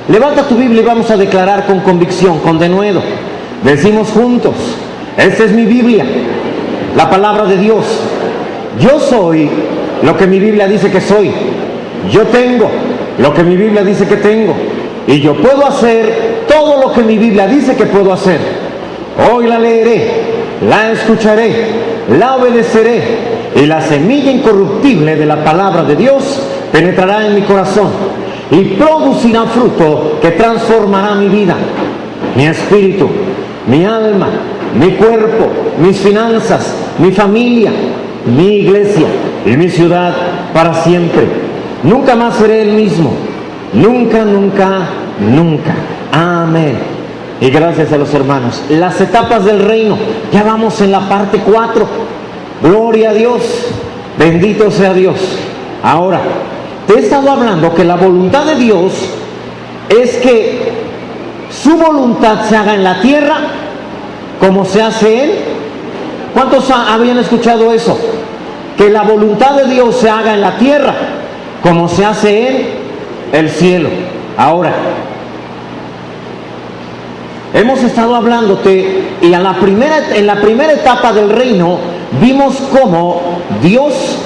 Levanta tu Biblia y vamos a declarar con convicción, con denuedo. Decimos juntos: esta es mi Biblia, la palabra de Dios. Yo soy lo que mi Biblia dice que soy. Yo tengo lo que mi Biblia dice que tengo. Y yo puedo hacer todo lo que mi Biblia dice que puedo hacer. Hoy la leeré, la escucharé, la obedeceré, y la semilla incorruptible de la palabra de Dios penetrará en mi corazón y producirá fruto que transformará mi vida, mi espíritu, mi alma, mi cuerpo, mis finanzas, mi familia, mi iglesia y mi ciudad para siempre. Nunca más seré el mismo. Nunca, nunca, nunca. Amén. Y gracias a los hermanos. Las etapas del reino. Ya vamos en la parte 4. Gloria a Dios. Bendito sea Dios. Ahora, te he estado hablando que la voluntad de Dios es que su voluntad se haga en la tierra como se hace en... ¿Cuántos habían escuchado eso? Que la voluntad de Dios se haga en la tierra como se hace en el cielo. Ahora, hemos estado hablándote, y en la primera etapa del reino vimos cómo Dios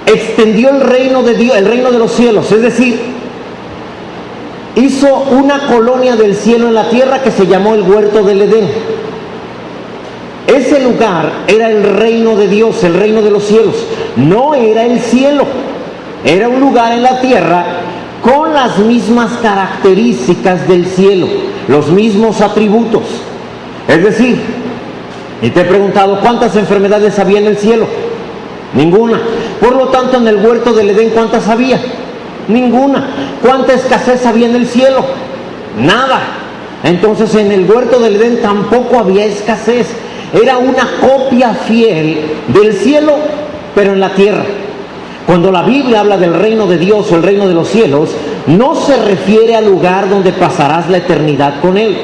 extendió el reino de Dios, el reino de los cielos, es decir, hizo una colonia del cielo en la tierra que se llamó el huerto del Edén. Ese lugar era el reino de Dios, el reino de los cielos. No era el cielo, era un lugar en la tierra con las mismas características del cielo, los mismos atributos. Es decir, y te he preguntado, ¿cuántas enfermedades había en el cielo? Ninguna. Por lo tanto, en el huerto del Edén, ¿cuántas había? Ninguna. ¿Cuánta escasez había en el cielo? Nada. Entonces, en el huerto del Edén tampoco había escasez. Era una copia fiel del cielo, pero en la tierra. Cuando la Biblia habla del reino de Dios o el reino de los cielos, no se refiere al lugar donde pasarás la eternidad con Él.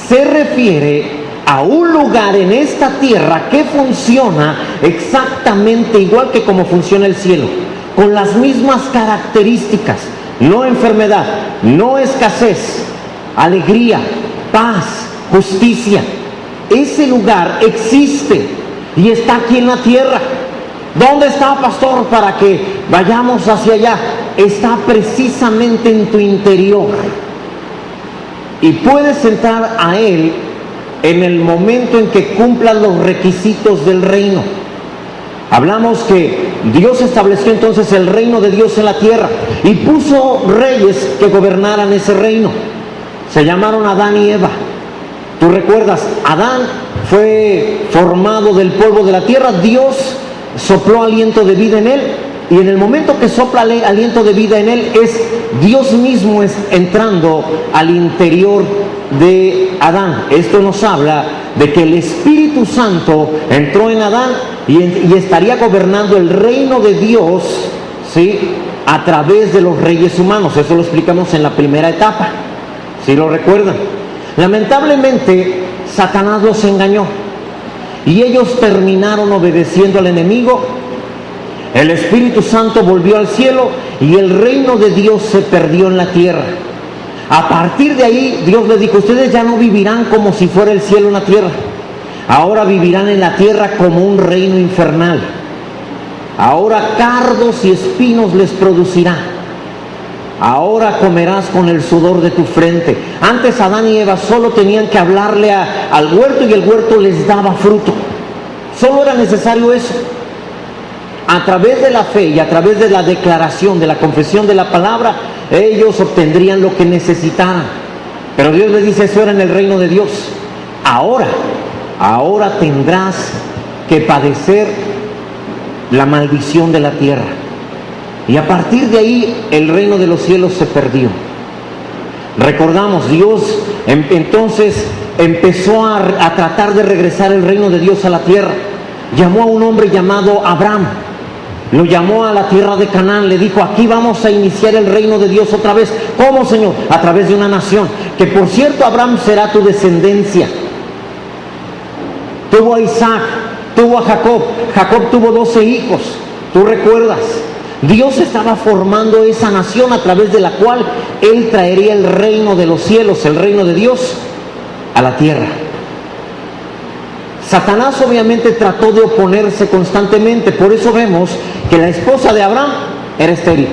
Se refiere a un lugar en esta tierra que funciona exactamente igual que como funciona el cielo, con las mismas características: no enfermedad, no escasez, alegría, paz, justicia. Ese lugar existe y está aquí en la tierra. ¿Dónde está, pastor, para que vayamos hacia allá? Está precisamente en tu interior. Y puedes entrar a Él en el momento en que cumplan los requisitos del reino. Hablamos que Dios estableció entonces el reino de Dios en la tierra y puso reyes que gobernaran ese reino. Se llamaron Adán y Eva. Tú recuerdas, Adán fue formado del polvo de la tierra. Dios sopló aliento de vida en él, y en el momento que sopla aliento de vida en él, es Dios mismo entrando al interior de Adán. Esto nos habla de que el Espíritu Santo entró en Adán y estaría gobernando el reino de Dios, ¿sí?, a través de los reyes humanos. Eso lo explicamos en la primera etapa, ¿sí lo recuerdan? Lamentablemente, Satanás los engañó y ellos terminaron obedeciendo al enemigo. El Espíritu Santo volvió al cielo y el reino de Dios se perdió en la tierra. A partir de ahí, Dios les dijo: ustedes ya no vivirán como si fuera el cielo en la tierra. Ahora vivirán en la tierra como un reino infernal. Ahora cardos y espinos les producirá. Ahora comerás con el sudor de tu frente. Antes Adán y Eva solo tenían que hablarle al huerto y el huerto les daba fruto. Solo era necesario eso. A través de la fe y a través de la declaración, de la confesión de la palabra, ellos obtendrían lo que necesitaran. Pero Dios les dice: eso era en el reino de Dios. Ahora tendrás que padecer la maldición de la tierra. Y a partir de ahí el reino de los cielos se perdió. Recordamos, Dios entonces empezó a tratar de regresar el reino de Dios a la tierra. Llamó a un hombre llamado Abraham, lo llamó a la tierra de Canaán, le dijo: aquí vamos a iniciar el reino de Dios otra vez. ¿Cómo, Señor? A través de una nación, que por cierto Abraham será tu descendencia. Tuvo a Isaac, tuvo a Jacob. Jacob tuvo 12 hijos, tú recuerdas. Dios estaba formando esa nación a través de la cual Él traería el reino de los cielos, el reino de Dios, a la tierra. Satanás obviamente trató de oponerse constantemente, por eso vemos que la esposa de Abraham era estéril,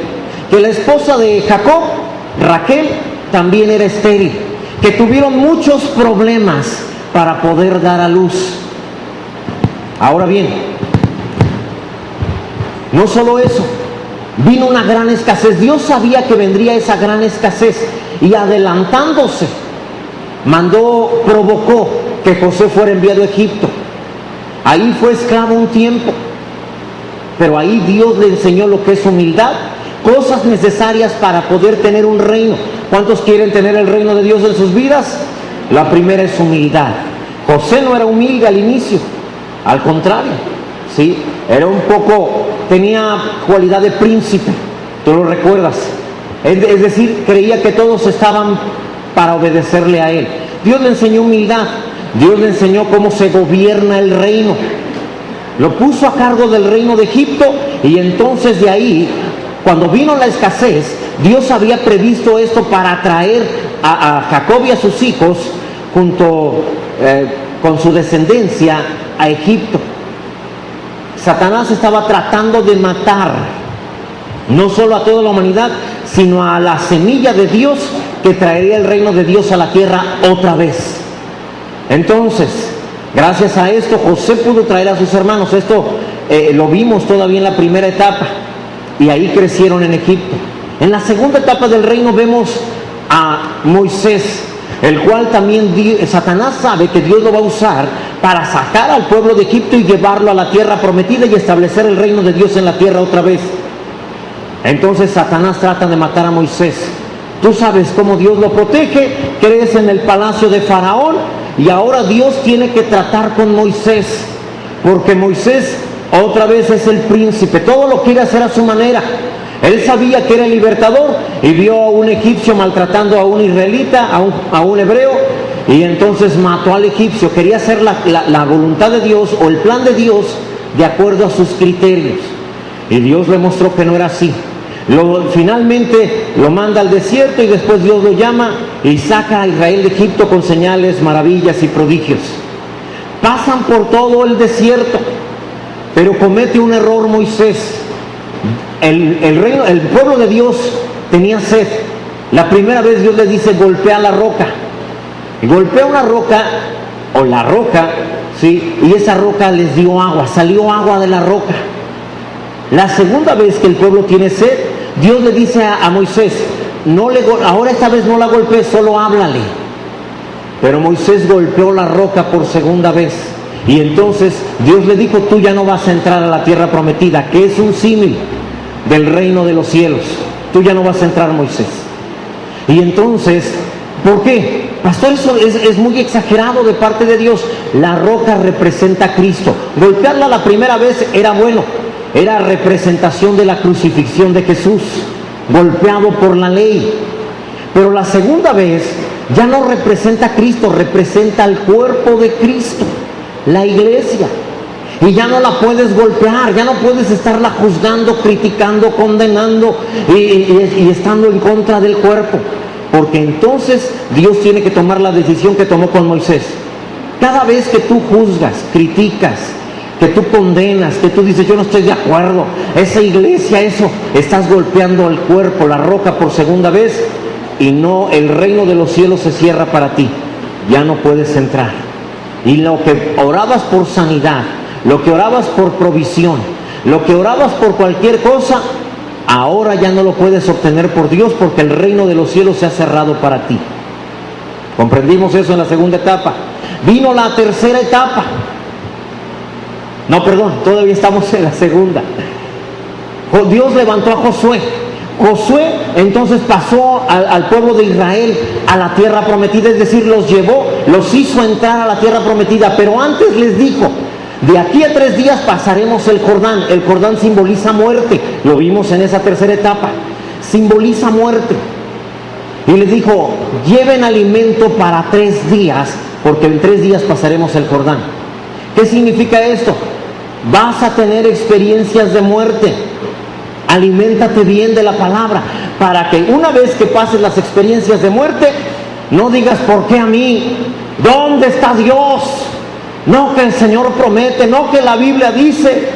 que la esposa de Jacob, Raquel, también era estéril, que tuvieron muchos problemas para poder dar a luz. Ahora bien, no solo eso, vino una gran escasez. Dios sabía que vendría esa gran escasez y adelantándose, provocó que José fuera enviado a Egipto. Ahí fue esclavo un tiempo, pero ahí Dios le enseñó lo que es humildad, cosas necesarias para poder tener un reino. ¿Cuántos quieren tener el reino de Dios en sus vidas? La primera es humildad. José no era humilde al inicio, al contrario, ¿sí? Era tenía cualidad de príncipe, tú lo recuerdas. Es decir, creía que todos estaban para obedecerle a él. Dios le enseñó humildad, Dios le enseñó cómo se gobierna el reino. Lo puso a cargo del reino de Egipto y entonces de ahí, cuando vino la escasez, Dios había previsto esto para atraer a Jacob y a sus hijos junto con su descendencia a Egipto. Satanás estaba tratando de matar no solo a toda la humanidad, sino a la semilla de Dios que traería el reino de Dios a la tierra otra vez. Entonces, gracias a esto, José pudo traer a sus hermanos. Esto lo vimos todavía en la primera etapa, y ahí crecieron en Egipto. En la segunda etapa del reino vemos a Moisés, el cual también Satanás sabe que Dios lo va a usar para sacar al pueblo de Egipto y llevarlo a la tierra prometida y establecer el reino de Dios en la tierra otra vez. Entonces Satanás trata de matar a Moisés. Tú sabes cómo Dios lo protege, crees en el palacio de Faraón, y ahora Dios tiene que tratar con Moisés, porque Moisés otra vez es el príncipe, todo lo quiere hacer a su manera. Él sabía que era el libertador y vio a un egipcio maltratando a un israelita, a un hebreo, y entonces mató al egipcio. Quería hacer la voluntad de Dios o el plan de Dios de acuerdo a sus criterios, y Dios le mostró que no era así. Finalmente lo manda al desierto y después Dios lo llama y saca a Israel de Egipto con señales, maravillas y prodigios. Pasan por todo el desierto, pero comete un error Moisés. El pueblo de Dios tenía sed. La primera vez Dios le dice: golpea la roca. Y golpea una roca, o la roca, ¿sí? Y esa roca les dio agua, salió agua de la roca. La segunda vez que el pueblo tiene sed, Dios le dice a Moisés: ahora esta vez no la golpees, solo háblale. Pero Moisés golpeó la roca por segunda vez. Y entonces Dios le dijo: tú ya no vas a entrar a la tierra prometida, que es un símil del reino de los cielos. Tú ya no vas a entrar, Moisés. Y entonces, ¿por qué? Pastor, eso es muy exagerado de parte de Dios. La roca representa a Cristo. Golpearla la primera vez era bueno, era representación de la crucifixión de Jesús, golpeado por la ley. Pero la segunda vez ya no representa a Cristo, representa al cuerpo de Cristo, la iglesia. Y ya no la puedes golpear, ya no puedes estarla juzgando, criticando, condenando y estando en contra del cuerpo. Porque entonces Dios tiene que tomar la decisión que tomó con Moisés. Cada vez que tú juzgas, criticas, que tú condenas, que tú dices: yo no estoy de acuerdo, esa iglesia, eso, estás golpeando el cuerpo, la roca, por segunda vez, y no, el reino de los cielos se cierra para ti, ya no puedes entrar. Y lo que orabas por sanidad, lo que orabas por provisión, lo que orabas por cualquier cosa, ahora ya no lo puedes obtener por Dios, porque el reino de los cielos se ha cerrado para ti. Comprendimos eso en la segunda etapa. Vino la tercera etapa. No, perdón, todavía estamos en la segunda. Dios levantó a Josué. Josué entonces pasó al pueblo de Israel a la tierra prometida, es decir, los llevó, los hizo entrar a la tierra prometida, pero antes les dijo: de aquí a 3 días pasaremos el Jordán. El Jordán simboliza muerte, lo vimos en esa tercera etapa, simboliza muerte. Y les dijo: lleven alimento para 3 días, porque en 3 días pasaremos el Jordán. ¿Qué significa esto? Vas a tener experiencias de muerte. Aliméntate bien de la palabra, para que una vez que pases las experiencias de muerte, no digas, ¿por qué a mí? ¿Dónde está Dios? No, que el Señor promete, no, que la Biblia dice.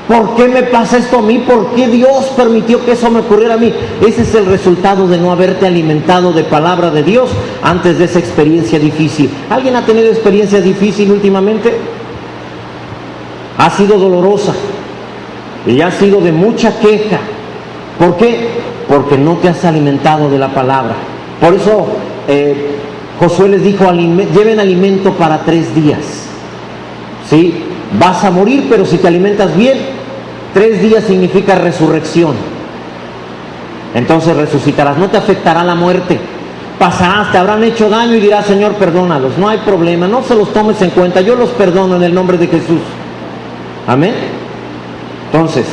¿Por qué me pasa esto a mí? ¿Por qué Dios permitió que eso me ocurriera a mí? Ese es el resultado de no haberte alimentado de palabra de Dios antes de esa experiencia difícil. ¿Alguien ha tenido experiencia difícil últimamente? Ha sido dolorosa y ha sido de mucha queja. ¿Por qué? Porque no te has alimentado de la palabra. Por eso Josué les dijo, lleven alimento para 3 días. ¿Sí? Vas a morir, pero si te alimentas bien, 3 días significa resurrección. Entonces resucitarás, no te afectará la muerte. Pasarás, te habrán hecho daño y dirás, Señor, perdónalos. No hay problema, no se los tomes en cuenta, yo los perdono en el nombre de Jesús. Amén. Entonces,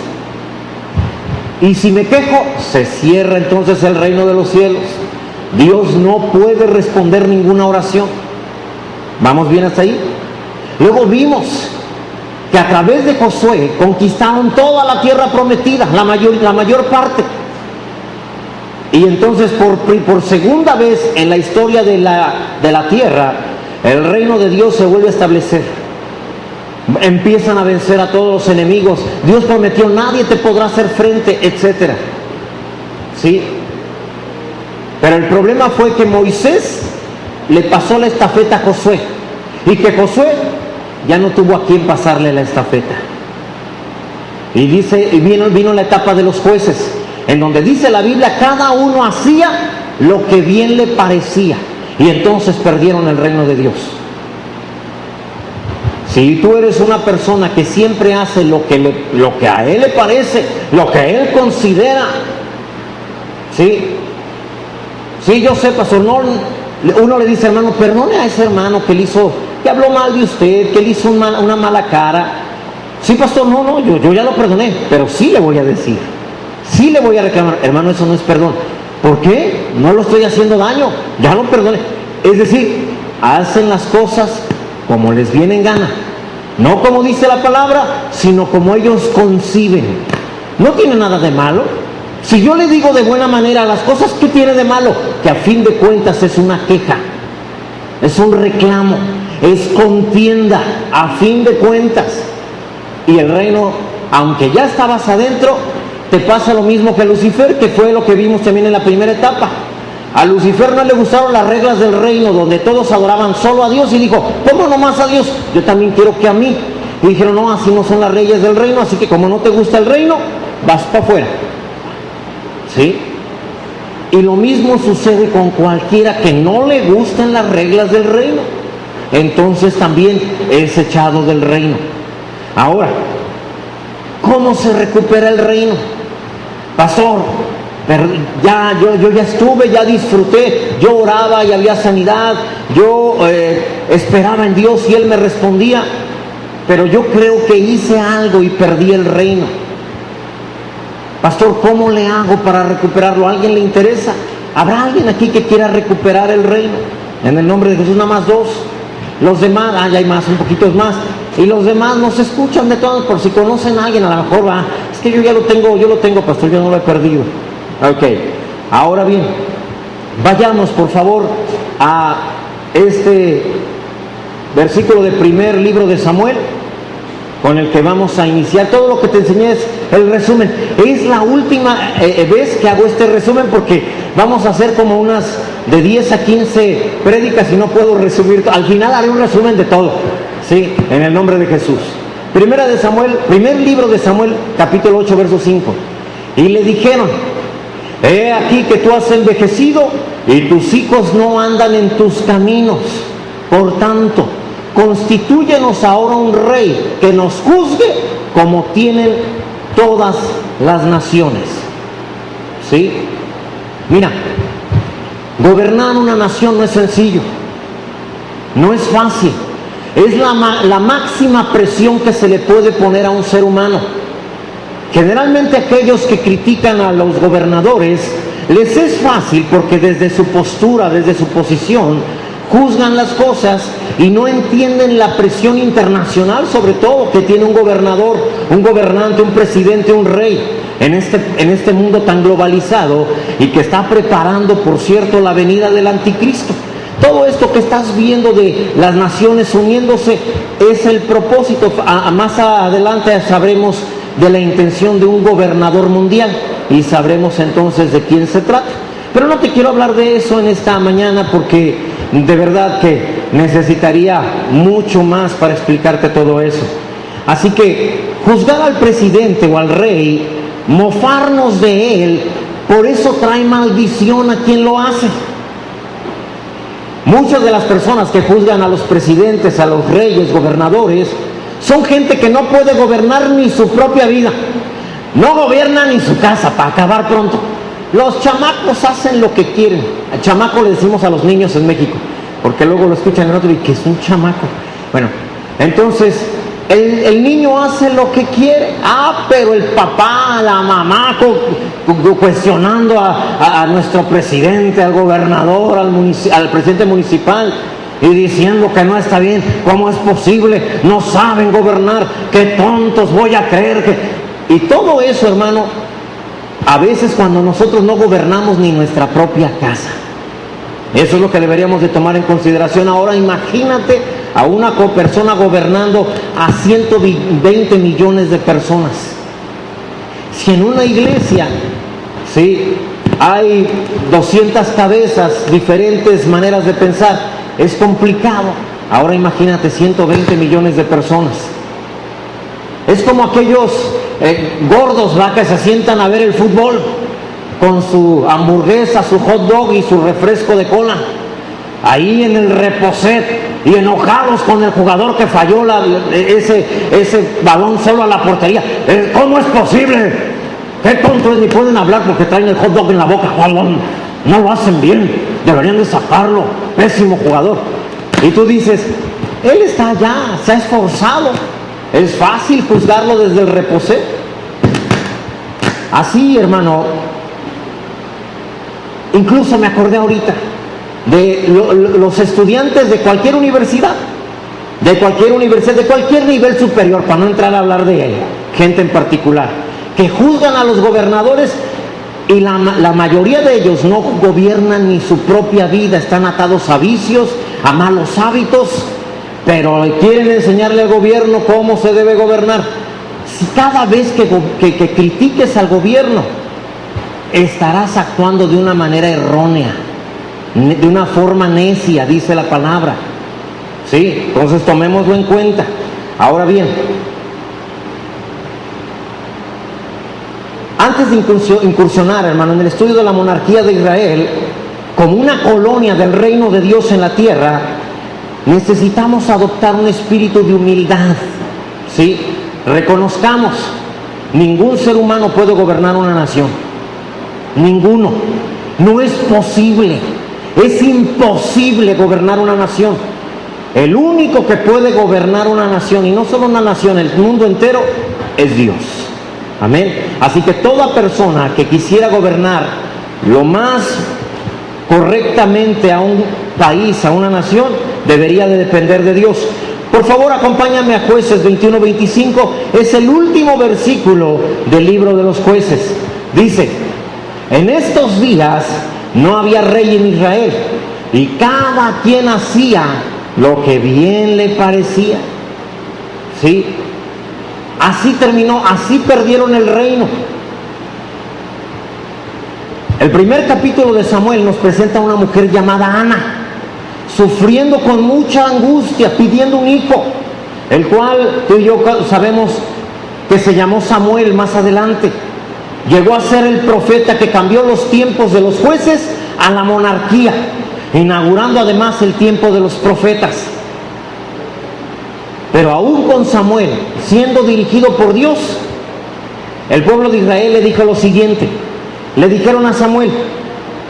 y si me quejo, se cierra entonces el reino de los cielos. Dios no puede responder ninguna oración. ¿Vamos bien hasta ahí? Luego vimos que a través de Josué conquistaron toda la tierra prometida, la mayor parte. Y entonces por segunda vez en la historia de la tierra, el reino de Dios se vuelve a establecer. Empiezan a vencer a todos los enemigos. Dios prometió, nadie te podrá hacer frente, etc. ¿Sí? Pero el problema fue que Moisés le pasó la estafeta a Josué, y que Josué ya no tuvo a quién pasarle la estafeta. Y vino la etapa de los jueces, en donde dice la Biblia, cada uno hacía lo que bien le parecía, y entonces perdieron el reino de Dios. Si tú eres una persona que siempre hace lo que a él le parece, lo que él considera, ¿sí? Sí, yo sé, pastor, no, uno le dice, hermano, perdone a ese hermano que habló mal de usted, que le hizo una mala cara. Sí, pastor, no, yo ya lo perdoné, pero sí le voy a decir, sí le voy a reclamar, hermano, eso no es perdón. ¿Por qué? No lo estoy haciendo daño, ya lo perdoné. Es decir, hacen las cosas como les viene en gana, no como dice la palabra, sino como ellos conciben. No tiene nada de malo. Si yo le digo de buena manera las cosas, ¿qué tiene de malo? Que a fin de cuentas es una queja, es un reclamo, es contienda, a fin de cuentas. Y el reino, aunque ya estabas adentro, te pasa lo mismo que a Lucifer, que fue lo que vimos también en la primera etapa. A Lucifer no le gustaron las reglas del reino, donde todos adoraban solo a Dios, y dijo, ¿cómo nomás a Dios? Yo también quiero que a mí. Y dijeron, no, así no son las leyes del reino, así que como no te gusta el reino, vas para afuera. ¿Sí? Y lo mismo sucede con cualquiera que no le gustan las reglas del reino. Entonces también es echado del reino. Ahora, ¿cómo se recupera el reino? Pastor, yo ya estuve, ya disfruté, yo oraba y había sanidad, yo esperaba en Dios y Él me respondía, pero yo creo que hice algo y perdí el reino. Pastor, ¿cómo le hago para recuperarlo? ¿A alguien le interesa? ¿Habrá alguien aquí que quiera recuperar el reino? En el nombre de Jesús, nada más 2. Los demás, ya hay más, un poquito más. Y los demás nos escuchan de todos, por si conocen a alguien, a lo mejor va, es que yo lo tengo, pastor, yo no lo he perdido. Ok, ahora bien, vayamos por favor a este versículo del primer libro de Samuel, con el que vamos a iniciar. Todo lo que te enseñé es el resumen. Es la última vez que hago este resumen, porque vamos a hacer como unas de 10 a 15 prédicas y no puedo resumir. Al final haré un resumen de todo, ¿sí? En el nombre de Jesús. Primer libro de Samuel, capítulo 8, verso 5. Y le dijeron, he aquí que tú has envejecido y tus hijos no andan en tus caminos. Por tanto, constitúyenos ahora un rey que nos juzgue como tienen todas las naciones. ¿Sí? Mira, gobernar una nación no es sencillo, no es fácil. Es la máxima presión que se le puede poner a un ser humano. Generalmente aquellos que critican a los gobernadores, les es fácil porque desde su postura, desde su posición, juzgan las cosas y no entienden la presión internacional, sobre todo, que tiene un gobernador, un gobernante, un presidente, un rey. en este mundo tan globalizado y que está preparando, por cierto, la venida del anticristo. Todo esto que estás viendo de las naciones uniéndose es el propósito. Más adelante sabremos de la intención de un gobernador mundial y sabremos entonces de quién se trata. Pero no te quiero hablar de eso en esta mañana porque de verdad que necesitaría mucho más para explicarte todo eso. Así que juzgar al presidente o al rey, mofarnos de él, por eso trae maldición a quien lo hace. Muchas de las personas que juzgan a los presidentes, a los reyes, gobernadores, son gente que no puede gobernar ni su propia vida, no gobierna ni su casa, para acabar pronto. Los chamacos hacen lo que quieren. A chamaco le decimos a los niños en México, porque luego lo escuchan en otro y que es un chamaco. Bueno, entonces el niño hace lo que quiere. Pero el papá, la mamá cuestionando a nuestro presidente, al gobernador, al presidente municipal, y diciendo que no está bien. ¿Cómo es posible? No saben gobernar. Qué tontos, voy a creer que... Y todo eso, hermano, a veces cuando nosotros no gobernamos ni nuestra propia casa. Eso es lo que deberíamos de tomar en consideración. Ahora imagínate a una persona gobernando a 120 millones de personas. Si en una iglesia, ¿sí?, hay 200 cabezas, diferentes maneras de pensar, es complicado. Ahora imagínate 120 millones de personas. Es como aquellos gordos, ¿va?, que se sientan a ver el fútbol con su hamburguesa, su hot dog y su refresco de cola, ahí en el reposet, y enojados con el jugador que falló ese balón solo a la portería. ¿Cómo es posible? Qué tonto es, ni pueden hablar porque traen el hot dog en la boca. No lo hacen bien, deberían de sacarlo, pésimo jugador. Y tú dices, él está allá, se ha esforzado, es fácil juzgarlo desde el reposet. Así, hermano, incluso me acordé ahorita de los estudiantes de cualquier universidad, de cualquier nivel superior, para no entrar a hablar de gente en particular, que juzgan a los gobernadores, y la mayoría de ellos no gobiernan ni su propia vida, están atados a vicios, a malos hábitos, pero quieren enseñarle al gobierno cómo se debe gobernar. Si cada vez que critiques al gobierno, estarás actuando de una manera errónea, de una forma necia, dice la palabra. Sí, entonces tomémoslo en cuenta. Ahora bien, antes de incursionar, hermano, en el estudio de la monarquía de Israel como una colonia del reino de Dios en la tierra, necesitamos adoptar un espíritu de humildad. ¿Sí? Reconozcamos, ningún ser humano puede gobernar una nación. Ninguno. No es posible. Es imposible gobernar una nación. El único que puede gobernar una nación, y no solo una nación, el mundo entero, es Dios. Amén. Así que toda persona que quisiera gobernar lo más correctamente a un país, a una nación, debería de depender de Dios. Por favor, acompáñame a Jueces 21-25. Es el último versículo del libro de los Jueces. Dice: en estos días no había rey en Israel, y cada quien hacía lo que bien le parecía. ¿Sí? Así terminó, así perdieron el reino. El primer capítulo de Samuel nos presenta a una mujer llamada Ana, sufriendo con mucha angustia, pidiendo un hijo, el cual tú y yo sabemos que se llamó Samuel más adelante. Llegó a ser el profeta que cambió los tiempos de los jueces a la monarquía, inaugurando además el tiempo de los profetas. Pero aún con Samuel siendo dirigido por Dios, el pueblo de Israel le dijo lo siguiente. Le dijeron a Samuel,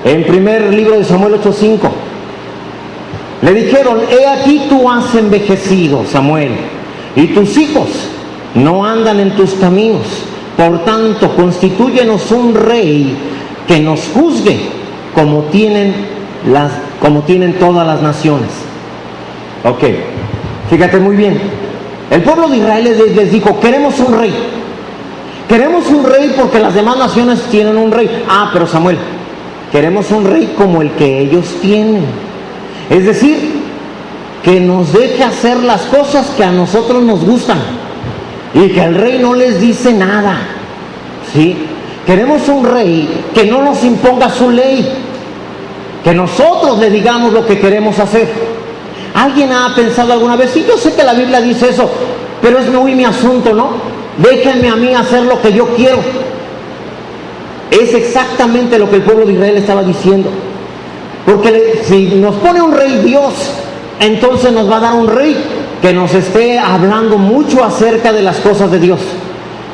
en primer libro de Samuel 8:5, le dijeron: he aquí tú has envejecido, Samuel, y tus hijos no andan en tus caminos. Por tanto, constitúyenos un rey que nos juzgue como tienen todas las naciones. Ok, fíjate muy bien. El pueblo de Israel les dijo: queremos un rey queremos un rey porque las demás naciones tienen un rey. Ah, pero Samuel, queremos un rey como el que ellos tienen. Es decir, que nos deje hacer las cosas que a nosotros nos gustan y que el rey no les dice nada. ¿Sí? Queremos un rey que no nos imponga su ley, que nosotros le digamos lo que queremos hacer. ¿Alguien ha pensado alguna vez? Sí, yo sé que la Biblia dice eso, pero es muy mi asunto, ¿no? Déjenme a mí hacer lo que yo quiero. Es exactamente lo que el pueblo de Israel estaba diciendo. Porque si nos pone un rey Dios, entonces nos va a dar un rey que nos esté hablando mucho acerca de las cosas de Dios.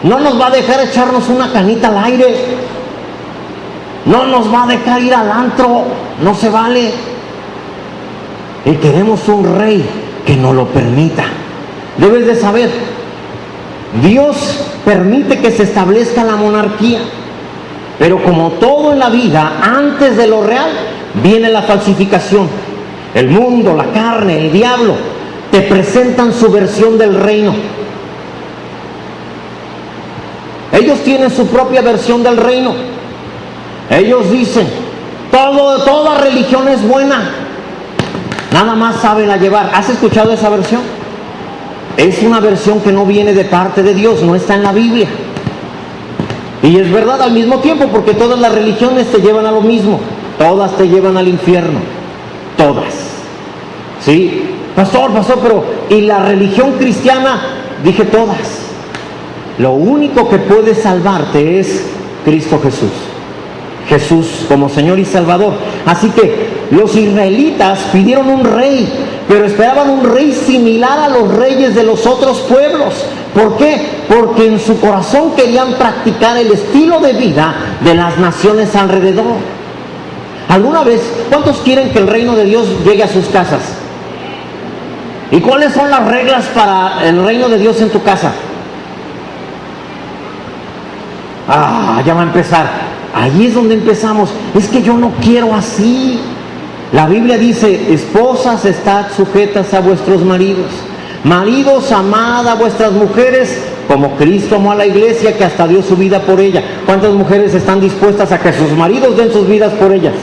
No nos va a dejar echarnos una canita al aire. No nos va a dejar ir al antro. No se vale. Y queremos un rey que nos lo permita. Debes de saber, Dios permite que se establezca la monarquía. Pero como todo en la vida, antes de lo real, viene la falsificación. El mundo, la carne, el diablo, te presentan su versión del reino. Ellos tienen su propia versión del reino. Ellos dicen, toda religión es buena, nada más saben a llevar. ¿Has escuchado esa versión? Es una versión que no viene de parte de Dios, no está en la Biblia. Y es verdad al mismo tiempo, porque todas las religiones te llevan a lo mismo. Todas te llevan al infierno. Todas. ¿Sí? Pastor, pero ¿y la religión cristiana? Dije todas. Lo único que puede salvarte es Cristo Jesús. Jesús como Señor y Salvador. Así que los israelitas pidieron un rey, pero esperaban un rey similar a los reyes de los otros pueblos. ¿Por qué? Porque en su corazón querían practicar el estilo de vida de las naciones alrededor. ¿Alguna vez, cuántos quieren que el reino de Dios llegue a sus casas? ¿Y cuáles son las reglas para el reino de Dios en tu casa? Ya va a empezar. Ahí es donde empezamos. Es que yo no quiero así. La Biblia dice, esposas, estad sujetas a vuestros maridos. Maridos, amad a vuestras mujeres como Cristo amó a la iglesia, que hasta dio su vida por ella. ¿Cuántas mujeres están dispuestas a que sus maridos den sus vidas por ellas?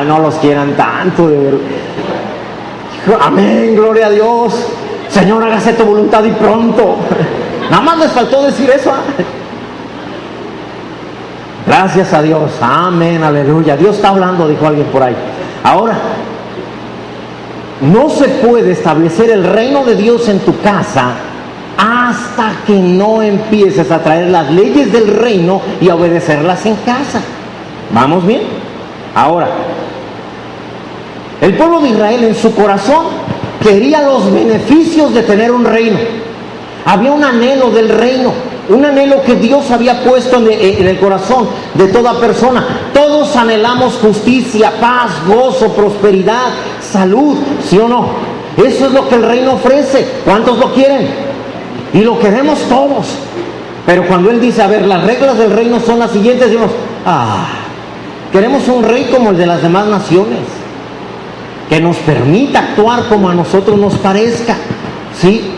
No los quieran tanto, de verdad. Amén, gloria a Dios. Señor, hágase tu voluntad y pronto. Nada más les faltó decir eso. Gracias a Dios, amén, aleluya. Dios está hablando, dijo alguien por ahí. Ahora, no se puede establecer el reino de Dios en tu casa hasta que no empieces a traer las leyes del reino y a obedecerlas en casa. ¿Vamos bien? Ahora, el pueblo de Israel en su corazón quería los beneficios de tener un reino. Había un anhelo del reino, un anhelo que Dios había puesto en el corazón de toda persona. Todos anhelamos justicia, paz, gozo, prosperidad, salud, ¿sí o no? Eso es lo que el reino ofrece. ¿Cuántos lo quieren? Y lo queremos todos. Pero cuando Él dice, a ver, las reglas del reino son las siguientes, decimos, queremos un rey como el de las demás naciones, que nos permita actuar como a nosotros nos parezca, ¿sí?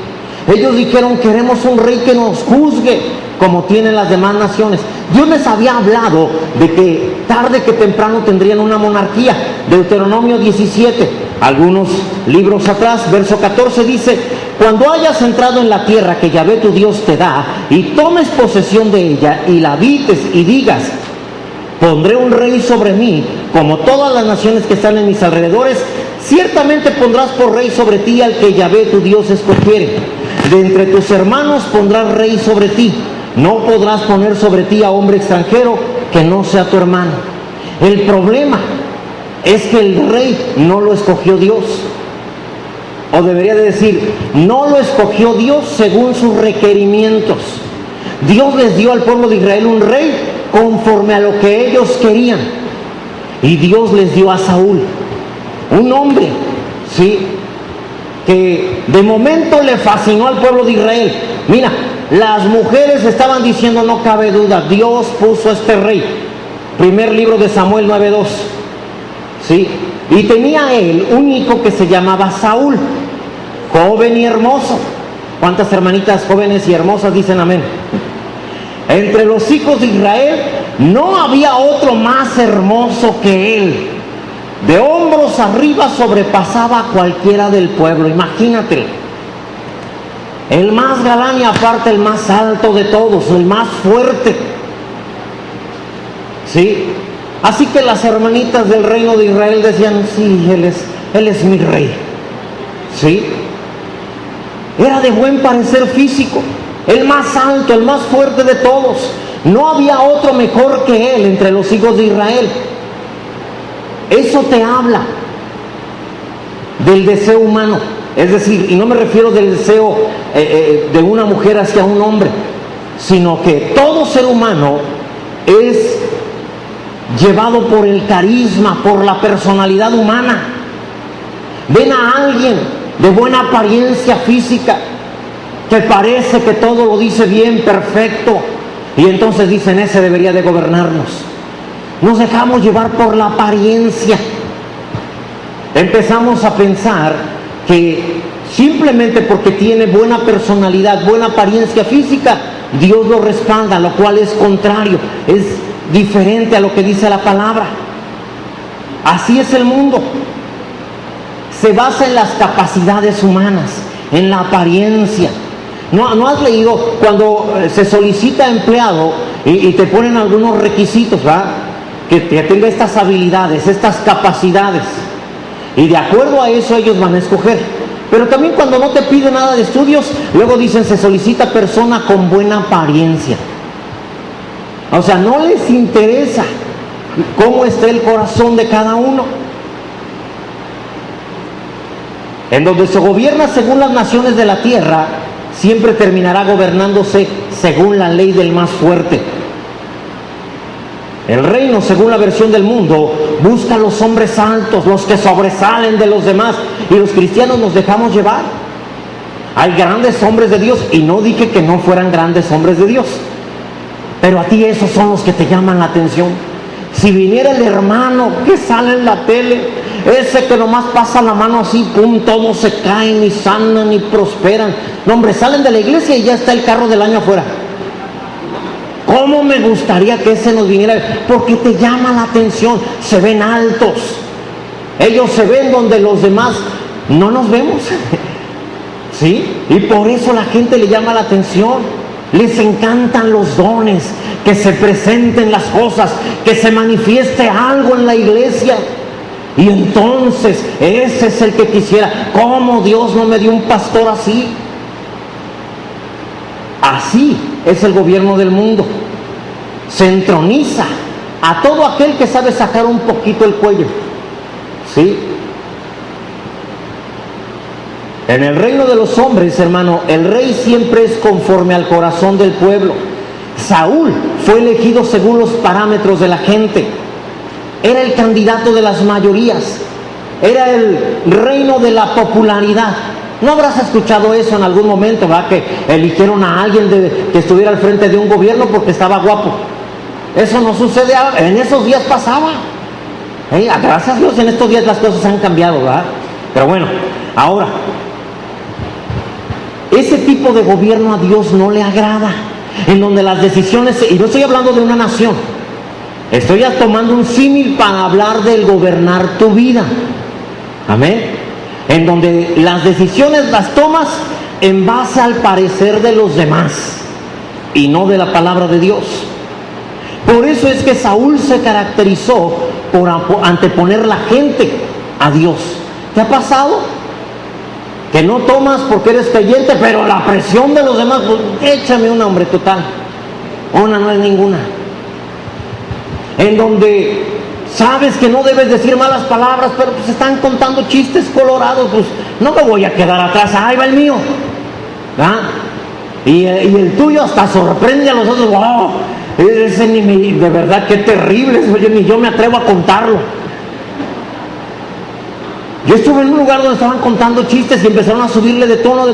Ellos dijeron, queremos un rey que nos juzgue como tienen las demás naciones. Dios les había hablado de que tarde que temprano tendrían una monarquía. Deuteronomio 17, algunos libros atrás, verso 14 dice, cuando hayas entrado en la tierra que Yahvé tu Dios te da, y tomes posesión de ella, y la habites y digas, pondré un rey sobre mí, como todas las naciones que están en mis alrededores, ciertamente pondrás por rey sobre ti al que Yahvé tu Dios escogiere. De entre tus hermanos pondrás rey sobre ti. No podrás poner sobre ti a hombre extranjero que no sea tu hermano. El problema es que el rey no lo escogió Dios. O debería de decir, no lo escogió Dios según sus requerimientos. Dios les dio al pueblo de Israel un rey conforme a lo que ellos querían. Y Dios les dio a Saúl, un hombre, ¿sí?, que de momento le fascinó al pueblo de Israel. Mira, las mujeres estaban diciendo, no cabe duda, Dios puso a este rey. Primer libro de Samuel 9:2. ¿Sí? Y tenía él un hijo que se llamaba Saúl, joven y hermoso. ¿Cuántas hermanitas jóvenes y hermosas dicen amén? Entre los hijos de Israel no había otro más hermoso que él. De hombros arriba sobrepasaba a cualquiera del pueblo. Imagínate, el más galán y aparte el más alto de todos, el más fuerte. ¿Sí? Así que las hermanitas del reino de Israel decían, sí, él es mi rey. ¿Sí? Era de buen parecer físico, el más alto, el más fuerte de todos. No había otro mejor que él entre los hijos de Israel. Eso te habla del deseo humano. Es decir, y no me refiero del deseo de una mujer hacia un hombre, sino que todo ser humano es llevado por el carisma, por la personalidad humana. Ven a alguien de buena apariencia física, que parece que todo lo dice bien, perfecto, y entonces dicen, ese debería de gobernarnos. Nos dejamos llevar por la apariencia. Empezamos a pensar que simplemente porque tiene buena personalidad, buena apariencia física, Dios lo respalda, lo cual es contrario, es diferente a lo que dice la palabra. Así es el mundo. Se basa en las capacidades humanas, en la apariencia. ¿No has leído cuando se solicita empleado y te ponen algunos requisitos, ¿verdad? Que tenga estas habilidades, estas capacidades, y de acuerdo a eso ellos van a escoger? Pero también cuando no te piden nada de estudios, luego dicen, se solicita persona con buena apariencia. O sea, no les interesa cómo está el corazón de cada uno. En donde se gobierna según las naciones de la tierra, siempre terminará gobernándose según la ley del más fuerte. El reino, según la versión del mundo, busca a los hombres altos, los que sobresalen de los demás, y los cristianos nos dejamos llevar. Hay grandes hombres de Dios, y no dije que no fueran grandes hombres de Dios, pero a ti esos son los que te llaman la atención. Si viniera el hermano que sale en la tele, ese que nomás pasa la mano así, pum, todos se caen y sanan y prosperan. No, hombre, salen de la iglesia y ya está el carro del año afuera. ¿Cómo me gustaría que ese nos viniera? Porque te llama la atención, se ven altos. Ellos se ven donde los demás no nos vemos. ¿Sí? Y por eso la gente le llama la atención. Les encantan los dones, que se presenten las cosas, que se manifieste algo en la iglesia. Y entonces, ese es el que quisiera. ¿Cómo Dios no me dio un pastor así? Así es el gobierno del mundo. Se entroniza a todo aquel que sabe sacar un poquito el cuello. ¿Sí? En el reino de los hombres, hermano, el rey siempre es conforme al corazón del pueblo. Saúl fue elegido según los parámetros de la gente. Era el candidato de las mayorías. Era el reino de la popularidad. ¿No habrás escuchado eso en algún momento, verdad? Que eligieron a alguien que estuviera al frente de un gobierno porque estaba guapo. Eso no sucede ahora. En esos días pasaba. Gracias a Dios en estos días las cosas han cambiado, ¿verdad? Pero bueno, ahora, ese tipo de gobierno a Dios no le agrada, en donde las decisiones, y no estoy hablando de una nación, estoy ya tomando un símil para hablar del gobernar tu vida. Amén. En donde las decisiones las tomas en base al parecer de los demás y no de la palabra de Dios. Por eso es que Saúl se caracterizó por anteponer la gente a Dios. ¿Te ha pasado? Que no tomas porque eres creyente, pero la presión de los demás, pues échame una, hombre, total. Una no es ninguna. En donde sabes que no debes decir malas palabras, pero pues están contando chistes colorados, pues no me voy a quedar atrás, ahí va el mío. ¿Ah? Y el tuyo hasta sorprende a los otros. ¡Wow! Ese de verdad qué terrible, ni yo me atrevo a contarlo. Yo estuve en un lugar donde estaban contando chistes y empezaron a subirle de tono,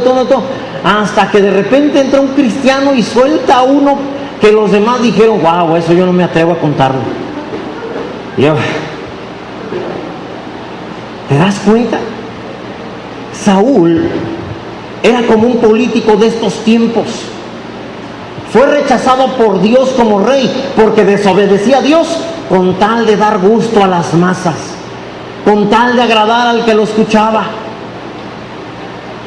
hasta que de repente entra un cristiano y suelta uno que los demás dijeron, wow, eso yo no me atrevo a contarlo. Y yo, ¿te das cuenta? Saúl era como un político de estos tiempos. Fue rechazado por Dios como rey porque desobedecía a Dios con tal de dar gusto a las masas, con tal de agradar al que lo escuchaba.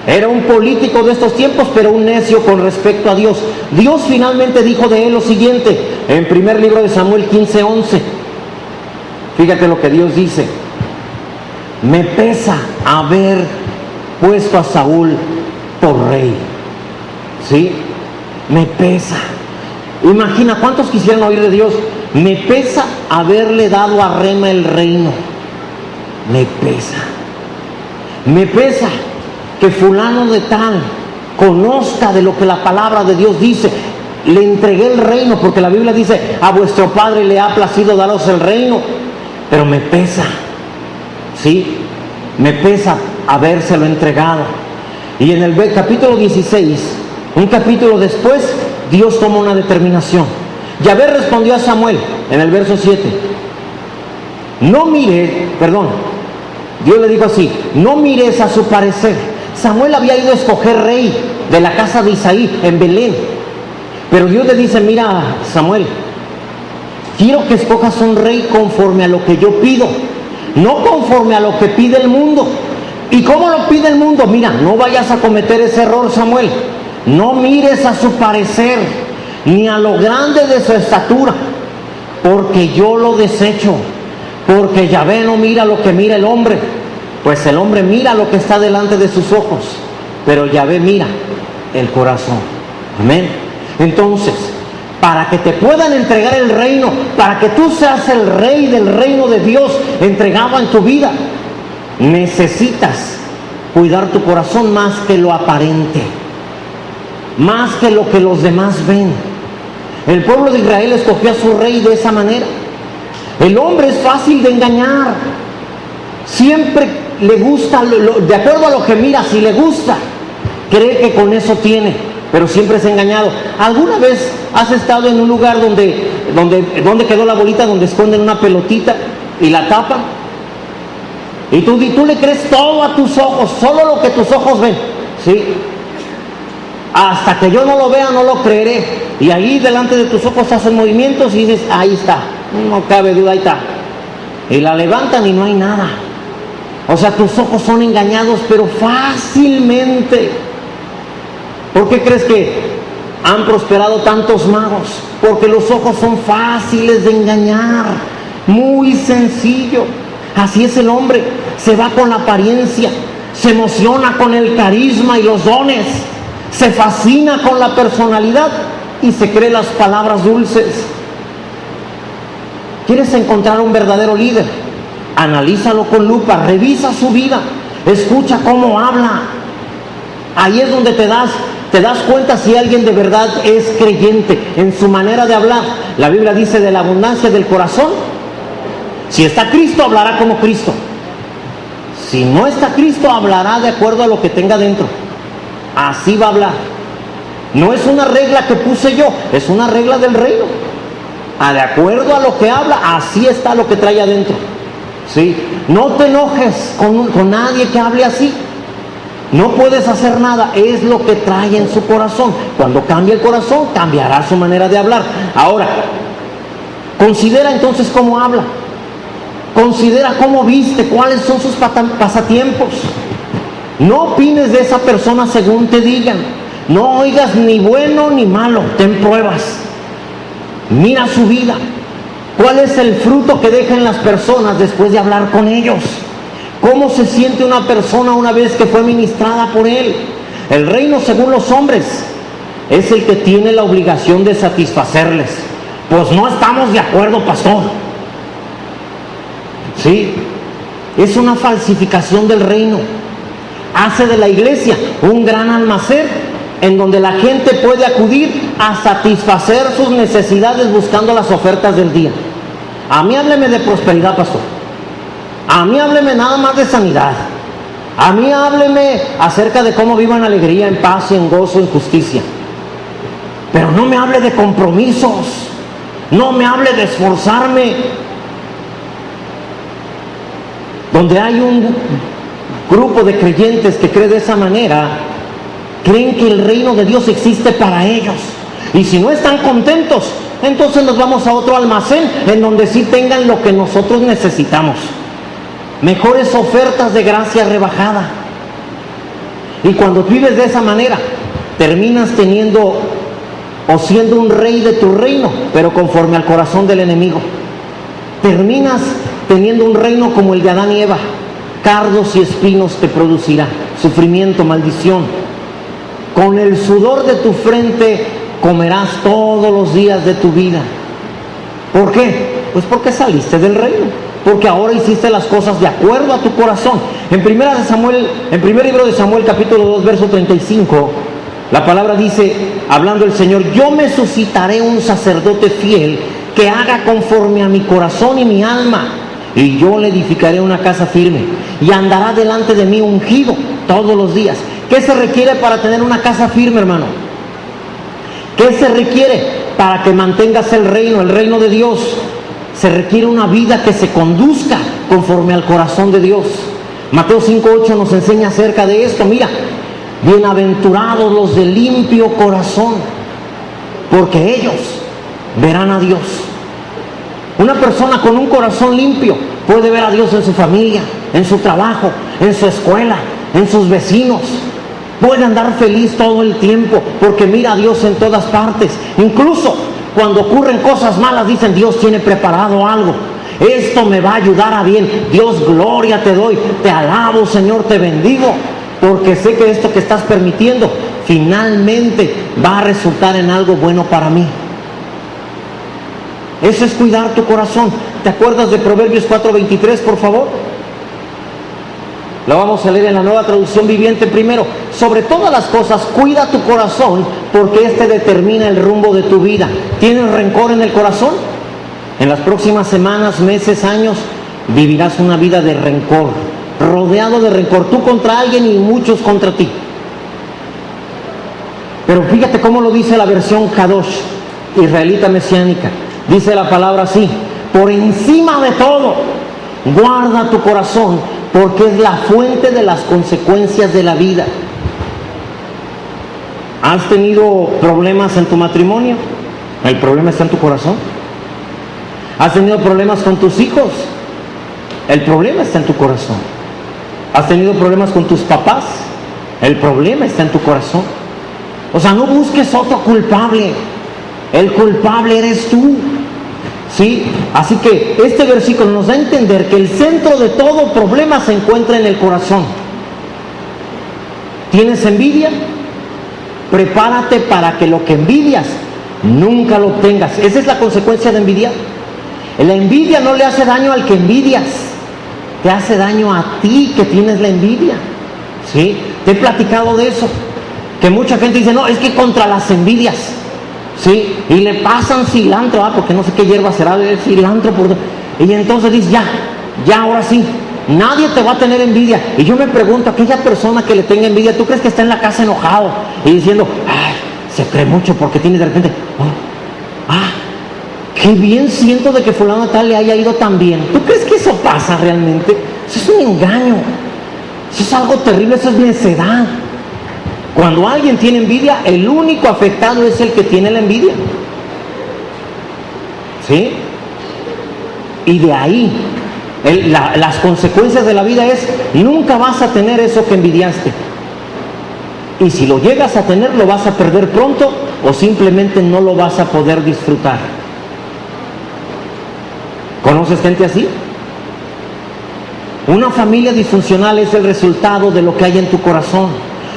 Era un político de estos tiempos, pero un necio con respecto a Dios. Dios finalmente dijo de él lo siguiente, en primer libro de Samuel 15:11. Fíjate lo que Dios dice: me pesa haber puesto a Saúl por rey. ¿Sí? Me pesa. Imagina, ¿cuántos quisieran oír de Dios? Me pesa haberle dado a Rema el reino. Me pesa. Me pesa que fulano de tal conozca de lo que la palabra de Dios dice. Le entregué el reino, porque la Biblia dice: a vuestro padre le ha placido daros el reino. Pero me pesa, ¿sí? Me pesa habérselo entregado. Y en el capítulo 16, un capítulo después, Dios toma una determinación. Yahvé respondió a Samuel en el verso 7. Dios le dijo así: no mires a su parecer. Samuel había ido a escoger rey de la casa de Isaí en Belén. Pero Dios le dice: mira, Samuel, quiero que escojas un rey conforme a lo que yo pido, no conforme a lo que pide el mundo. ¿Y cómo lo pide el mundo? Mira, no vayas a cometer ese error, Samuel. No mires a su parecer, ni a lo grande de su estatura, porque yo lo desecho. Porque Yahvé no mira lo que mira el hombre, pues el hombre mira lo que está delante de sus ojos, pero Yahvé mira el corazón. Amén. Entonces, para que te puedan entregar el reino, para que tú seas el rey del reino de Dios entregado en tu vida, necesitas cuidar tu corazón más que lo aparente, más que lo que los demás ven. El pueblo de Israel escogió a su rey de esa manera. El hombre es fácil de engañar. Siempre le gusta, de acuerdo a lo que mira, si le gusta, cree que con eso tiene, pero siempre es engañado. ¿Alguna vez has estado en un lugar donde quedó la bolita, donde esconden una pelotita y la tapan? Y tú le crees todo a tus ojos, solo lo que tus ojos ven, ¿sí? Hasta que yo no lo vea, no lo creeré. Y ahí delante de tus ojos hacen movimientos y dices: ahí está, no cabe duda, ahí está. Y la levantan y no hay nada. O sea, tus ojos son engañados, pero fácilmente. ¿Por qué crees que han prosperado tantos magos? Porque los ojos son fáciles de engañar, muy sencillo. Así es el hombre, se va con la apariencia, se emociona con el carisma y los dones, se fascina con la personalidad y se cree las palabras dulces. ¿Quieres encontrar un verdadero líder? Analízalo con lupa, revisa su vida, escucha cómo habla. Ahí es donde te das cuenta si alguien de verdad es creyente en su manera de hablar. La Biblia dice: de la abundancia del corazón. Si está Cristo, hablará como Cristo. Si no está Cristo, hablará de acuerdo a lo que tenga dentro. Así va a hablar. No es una regla que puse yo, es una regla del reino. De acuerdo a lo que habla, así está lo que trae adentro. ¿Sí? No te enojes con nadie que hable así. No puedes hacer nada, es lo que trae en su corazón. Cuando cambie el corazón, cambiará su manera de hablar. Ahora, considera entonces cómo habla. Considera cómo viste, cuáles son sus pasatiempos. No opines de esa persona según te digan. No oigas ni bueno ni malo, ten pruebas. Mira su vida. ¿Cuál es el fruto que dejan las personas después de hablar con ellos? ¿Cómo se siente una persona una vez que fue ministrada por él? El reino, según los hombres, es el que tiene la obligación de satisfacerles. Pues no estamos de acuerdo, pastor. ¿Sí? Es una falsificación del reino. Hace de la iglesia un gran almacén en donde la gente puede acudir a satisfacer sus necesidades buscando las ofertas del día. A mí hábleme de prosperidad, pastor. A mí hábleme nada más de sanidad. A mí hábleme acerca de cómo vivo en alegría, en paz, en gozo, en justicia. Pero no me hable de compromisos. No me hable de esforzarme. Donde hay un grupo de creyentes que cree de esa manera, creen que el reino de Dios existe para ellos. Y si no están contentos, entonces nos vamos a otro almacén en donde sí tengan lo que nosotros necesitamos. Mejores ofertas de gracia rebajada. Y cuando vives de esa manera, terminas teniendo o siendo un rey de tu reino, pero conforme al corazón del enemigo. Terminas teniendo un reino como el de Adán y Eva. Cardos y espinos te producirá, sufrimiento, maldición. Con el sudor de tu frente comerás todos los días de tu vida. ¿Por qué? Pues porque saliste del reino, porque ahora hiciste las cosas de acuerdo a tu corazón. En primer libro de Samuel, capítulo 2, verso 35, la palabra dice, hablando el Señor: yo me suscitaré un sacerdote fiel que haga conforme a mi corazón y mi alma, y yo le edificaré una casa firme, y andará delante de mí ungido todos los días. ¿Qué se requiere para tener una casa firme, hermano? ¿Qué se requiere para que mantengas el reino de Dios? Se requiere una vida que se conduzca conforme al corazón de Dios. Mateo 5:8 nos enseña acerca de esto. Mira, bienaventurados los de limpio corazón, porque ellos verán a Dios. Una persona con un corazón limpio puede ver a Dios en su familia, en su trabajo, en su escuela, en sus vecinos. Puede andar feliz todo el tiempo porque mira a Dios en todas partes. Incluso cuando ocurren cosas malas, dicen: Dios tiene preparado algo. Esto me va a ayudar a bien. Dios, gloria te doy. Te alabo, Señor, te bendigo, porque sé que esto que estás permitiendo finalmente va a resultar en algo bueno para mí. Eso es cuidar tu corazón. ¿Te acuerdas de Proverbios 4:23, por favor? Lo vamos a leer en la Nueva Traducción Viviente primero. Sobre todas las cosas, cuida tu corazón, porque este determina el rumbo de tu vida. ¿Tienes rencor en el corazón? En las próximas semanas, meses, años, vivirás una vida de rencor, rodeado de rencor, tú contra alguien y muchos contra ti. Pero fíjate cómo lo dice la versión Kadosh, israelita mesiánica. Dice la palabra así: por encima de todo, guarda tu corazón, porque es la fuente de las consecuencias de la vida. ¿Has tenido problemas en tu matrimonio? El problema está en tu corazón. ¿Has tenido problemas con tus hijos? El problema está en tu corazón. ¿Has tenido problemas con tus papás? El problema está en tu corazón. O sea, no busques otro culpable. El culpable eres tú. ¿Sí? Así que este versículo nos da a entender que el centro de todo problema se encuentra en el corazón. ¿Tienes envidia? Prepárate para que lo que envidias nunca lo obtengas. Esa es la consecuencia de envidiar. La envidia no le hace daño al que envidias, te hace daño a ti que tienes la envidia. ¿Sí? Te he platicado de eso, que mucha gente dice: no, es que contra las envidias, ¿sí? Y le pasan cilantro, porque no sé qué hierba será, de cilantro y entonces dice: ya ahora sí, nadie te va a tener envidia. Y yo me pregunto, aquella persona que le tenga envidia, ¿tú crees que está en la casa enojado y diciendo: ay, se cree mucho porque tiene de repente, qué bien siento de que fulano tal le haya ido tan bien? ¿Tú crees que eso pasa realmente? Eso es un engaño, eso es algo terrible, eso es necedad. Cuando alguien tiene envidia, el único afectado es el que tiene la envidia. ¿Sí? Y de ahí, las consecuencias de la vida es: nunca vas a tener eso que envidiaste. Y si lo llegas a tener, lo vas a perder pronto, o simplemente no lo vas a poder disfrutar. ¿Conoces gente así? Una familia disfuncional es el resultado de lo que hay en tu corazón.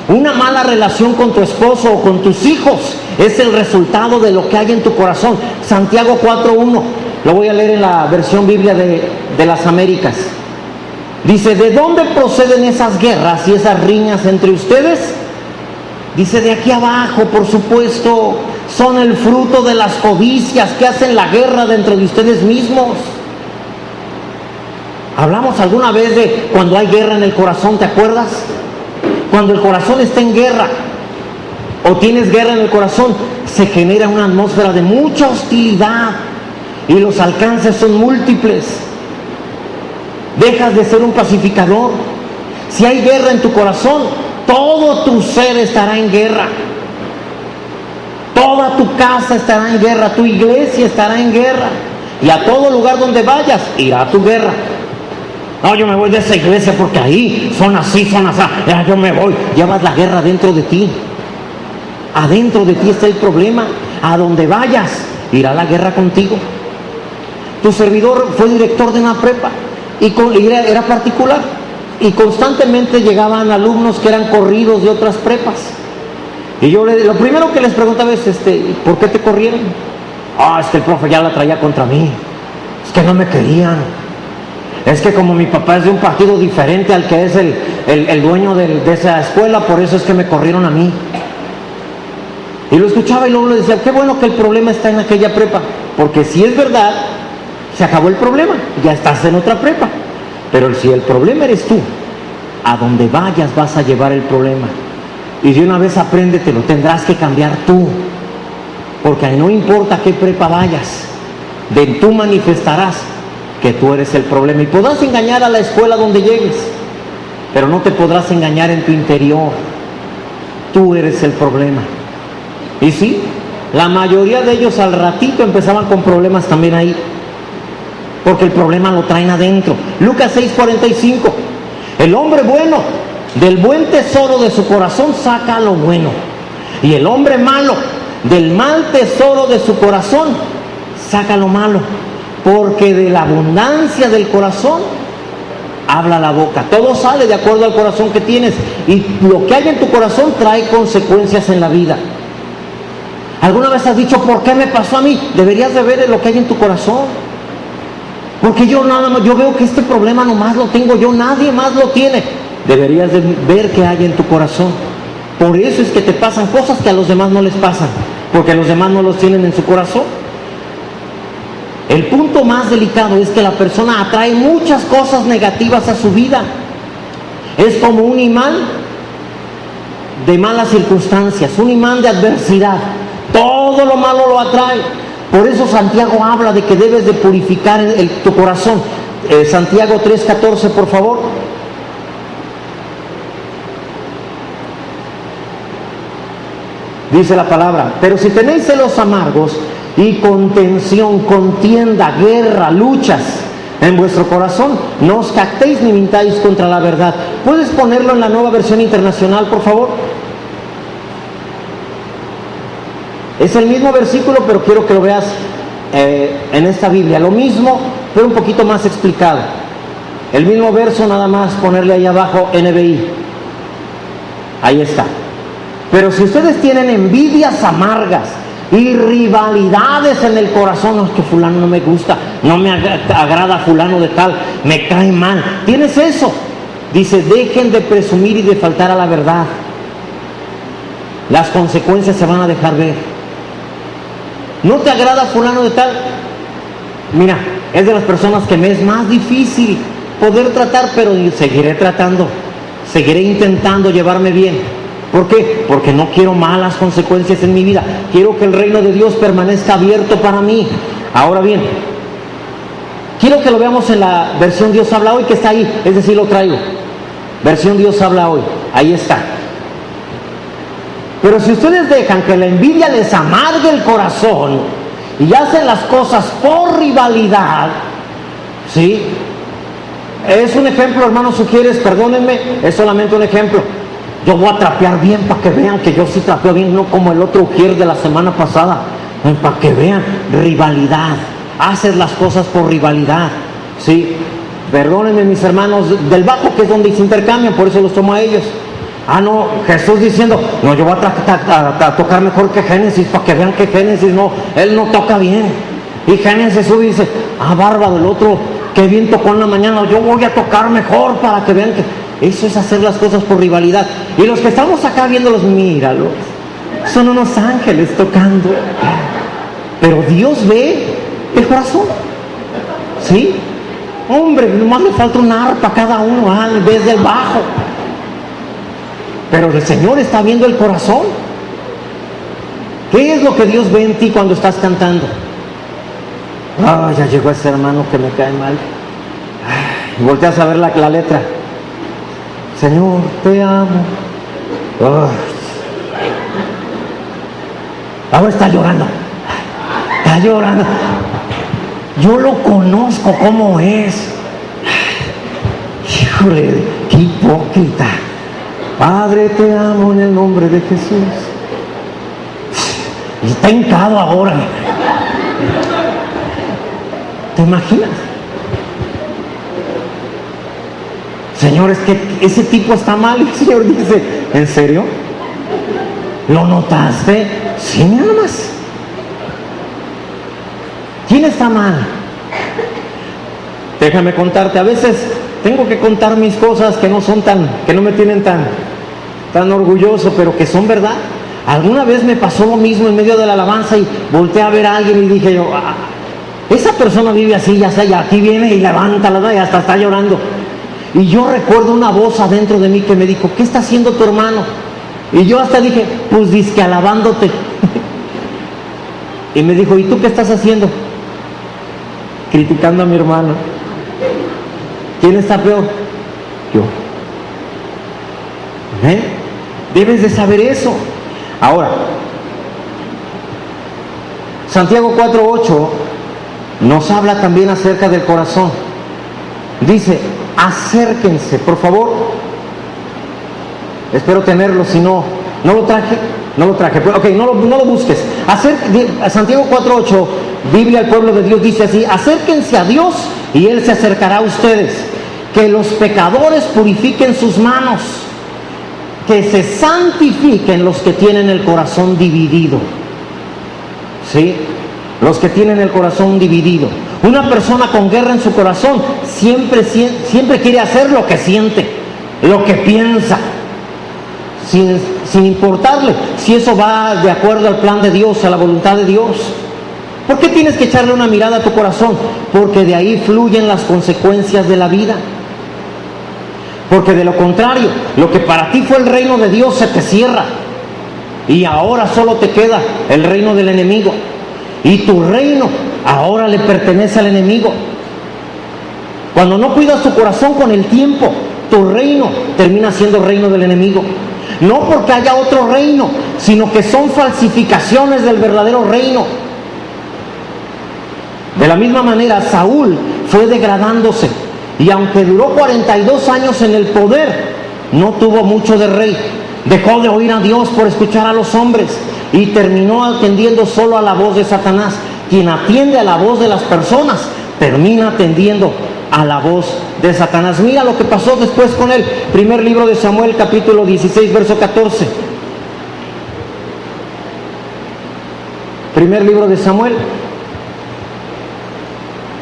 Una mala relación con tu esposo o con tus hijos es el resultado de lo que hay en tu corazón. Santiago 4:1, lo voy a leer en la versión Biblia de las Américas. Dice: ¿de dónde proceden esas guerras y esas riñas entre ustedes? Dice: de aquí abajo, por supuesto. Son el fruto de las codicias que hacen la guerra dentro de ustedes mismos. Hablamos alguna vez de cuando hay guerra en el corazón, ¿te acuerdas? Cuando el corazón está en guerra o tienes guerra en el corazón, se genera una atmósfera de mucha hostilidad y los alcances son múltiples. Dejas de ser un pacificador. Si hay guerra en tu corazón, todo tu ser estará en guerra. Toda tu casa estará en guerra, tu iglesia estará en guerra. Y a todo lugar donde vayas, irá tu guerra. No, yo me voy de esa iglesia porque ahí son así, ya yo me voy. Llevas la guerra dentro de ti. Adentro de ti está el problema. A donde vayas, irá la guerra contigo. Tu servidor fue director de una prepa y era particular. Y constantemente llegaban alumnos que eran corridos de otras prepas. Y yo lo primero que les preguntaba es, ¿por qué te corrieron? Es que el profe ya la traía contra mí. Es que no me querían. Es que como mi papá es de un partido diferente al que es el dueño de esa escuela, por eso es que me corrieron a mí. Y lo escuchaba y luego le decía, qué bueno que el problema está en aquella prepa, porque si es verdad, se acabó el problema, ya estás en otra prepa. Pero si el problema eres tú, a donde vayas vas a llevar el problema. Y de una vez apréndetelo, tendrás que cambiar tú, porque no importa qué prepa vayas, tú manifestarás que tú eres el problema. Y podrás engañar a la escuela donde llegues, pero no te podrás engañar en tu interior. Tú eres el problema. Y sí, la mayoría de ellos al ratito empezaban con problemas también ahí, porque el problema lo traen adentro. Lucas 6:45, el hombre bueno del buen tesoro de su corazón saca lo bueno, y el hombre malo del mal tesoro de su corazón saca lo malo, porque de la abundancia del corazón habla la boca. Todo sale de acuerdo al corazón que tienes, y lo que hay en tu corazón trae consecuencias en la vida. ¿Alguna vez has dicho, ¿por qué me pasó a mí? Deberías de ver lo que hay en tu corazón. Porque yo veo que este problema nomás lo tengo yo, nadie más lo tiene. Deberías de ver qué hay en tu corazón. Por eso es que te pasan cosas que a los demás no les pasan, porque los demás no los tienen en su corazón. El punto más delicado es que la persona atrae muchas cosas negativas a su vida. Es como un imán de malas circunstancias, un imán de adversidad. Todo lo malo lo atrae. Por eso Santiago habla de que debes de purificar tu corazón. Santiago 3:14, por favor. Dice la palabra, pero si tenéis celos amargos y contención, contienda, guerra, luchas en vuestro corazón, no os jactéis ni mintáis contra la verdad. ¿Puedes ponerlo en la Nueva Versión Internacional, por favor? Es el mismo versículo, pero quiero que lo veas en esta Biblia. Lo mismo, pero un poquito más explicado. El mismo verso, nada más ponerle ahí abajo NBI. Ahí está. Pero si ustedes tienen envidias amargas y rivalidades en el corazón, no, es que fulano no me gusta, no me agrada fulano de tal, me cae mal. ¿Tienes eso? Dice, dejen de presumir y de faltar a la verdad. Las consecuencias se van a dejar ver. ¿No te agrada fulano de tal? Mira, es de las personas que me es más difícil poder tratar, pero seguiré tratando, seguiré intentando llevarme bien. ¿Por qué? Porque no quiero malas consecuencias en mi vida. Quiero que el reino de Dios permanezca abierto para mí. Ahora bien, quiero que lo veamos en la versión Dios habla hoy, que está ahí, es decir, lo traigo. Versión Dios habla hoy, ahí está. Pero si ustedes dejan que la envidia les amargue el corazón y hacen las cosas por rivalidad, ¿sí? Es un ejemplo, hermanos, sugieres, perdónenme, es solamente un ejemplo. Yo voy a trapear bien para que vean que yo sí trapeo bien, no como el otro ujier de la semana pasada. Para que vean, rivalidad. Haces las cosas por rivalidad, ¿sí? Perdónenme, mis hermanos del bajo, que es donde se intercambian, por eso los tomo a ellos. No, Jesús diciendo, no, yo voy a tocar mejor que Génesis, para que vean que Génesis no, él no toca bien. Y Génesis sube y dice, bárbaro, el otro, que bien tocó en la mañana, yo voy a tocar mejor para que vean que... Eso es hacer las cosas por rivalidad. Y los que estamos acá viéndolos, míralos, son unos ángeles tocando. Pero Dios ve el corazón, ¿sí? Hombre, nomás le falta un arpa a cada uno, en vez del bajo. Pero el Señor está viendo el corazón. ¿Qué es lo que Dios ve en ti cuando estás cantando? Ya llegó ese hermano que me cae mal. Y volteas a ver la letra. Señor, te amo. Ahora está llorando. Está llorando. Yo lo conozco cómo es. Híjole, qué hipócrita. Padre, te amo en el nombre de Jesús. Y está hincado ahora. ¿Te imaginas? Señor, es que ese tipo está mal. Y el Señor dice, ¿en serio? ¿Lo notaste? Sí, nada más. ¿Quién está mal? Déjame contarte, a veces tengo que contar mis cosas que no son que no me tienen tan orgulloso, pero que son verdad. Alguna vez me pasó lo mismo en medio de la alabanza y volteé a ver a alguien y dije yo, esa persona vive así, ya sé, y aquí viene y levanta la mano y hasta está llorando. Y yo recuerdo una voz adentro de mí que me dijo, ¿qué está haciendo tu hermano? Y yo hasta dije, pues dizque alabándote. Y me dijo, ¿y tú qué estás haciendo? Criticando a mi hermano. ¿Quién está peor? Yo. ¿Eh? Debes de saber eso. Ahora, Santiago 4:8 nos habla también acerca del corazón. Dice, acérquense, por favor. Espero tenerlo, si no lo traje. Ok, no lo busques. Santiago 4:8, Biblia al pueblo de Dios dice así, acérquense a Dios y Él se acercará a ustedes. Que los pecadores purifiquen sus manos, que se santifiquen los que tienen el corazón dividido. ¿Sí? Los que tienen el corazón dividido. Una persona con guerra en su corazón siempre quiere hacer lo que siente, lo que piensa, sin importarle si eso va de acuerdo al plan de Dios, a la voluntad de Dios. ¿Por qué tienes que echarle una mirada a tu corazón? Porque de ahí fluyen las consecuencias de la vida. Porque de lo contrario, lo que para ti fue el reino de Dios se te cierra. Y ahora solo te queda el reino del enemigo. Y tu reino ahora le pertenece al enemigo. Cuando no cuidas tu corazón con el tiempo, tu reino termina siendo reino del enemigo. No porque haya otro reino, sino que son falsificaciones del verdadero reino. De la misma manera, Saúl fue degradándose. Y aunque duró 42 años en el poder, no tuvo mucho de rey. Dejó de oír a Dios por escuchar a los hombres y terminó atendiendo solo a la voz de Satanás. Quien atiende a la voz de las personas termina atendiendo a la voz de Satanás. Mira lo que pasó después con él. Primer libro de Samuel, capítulo 16, verso 14. Primer libro de Samuel.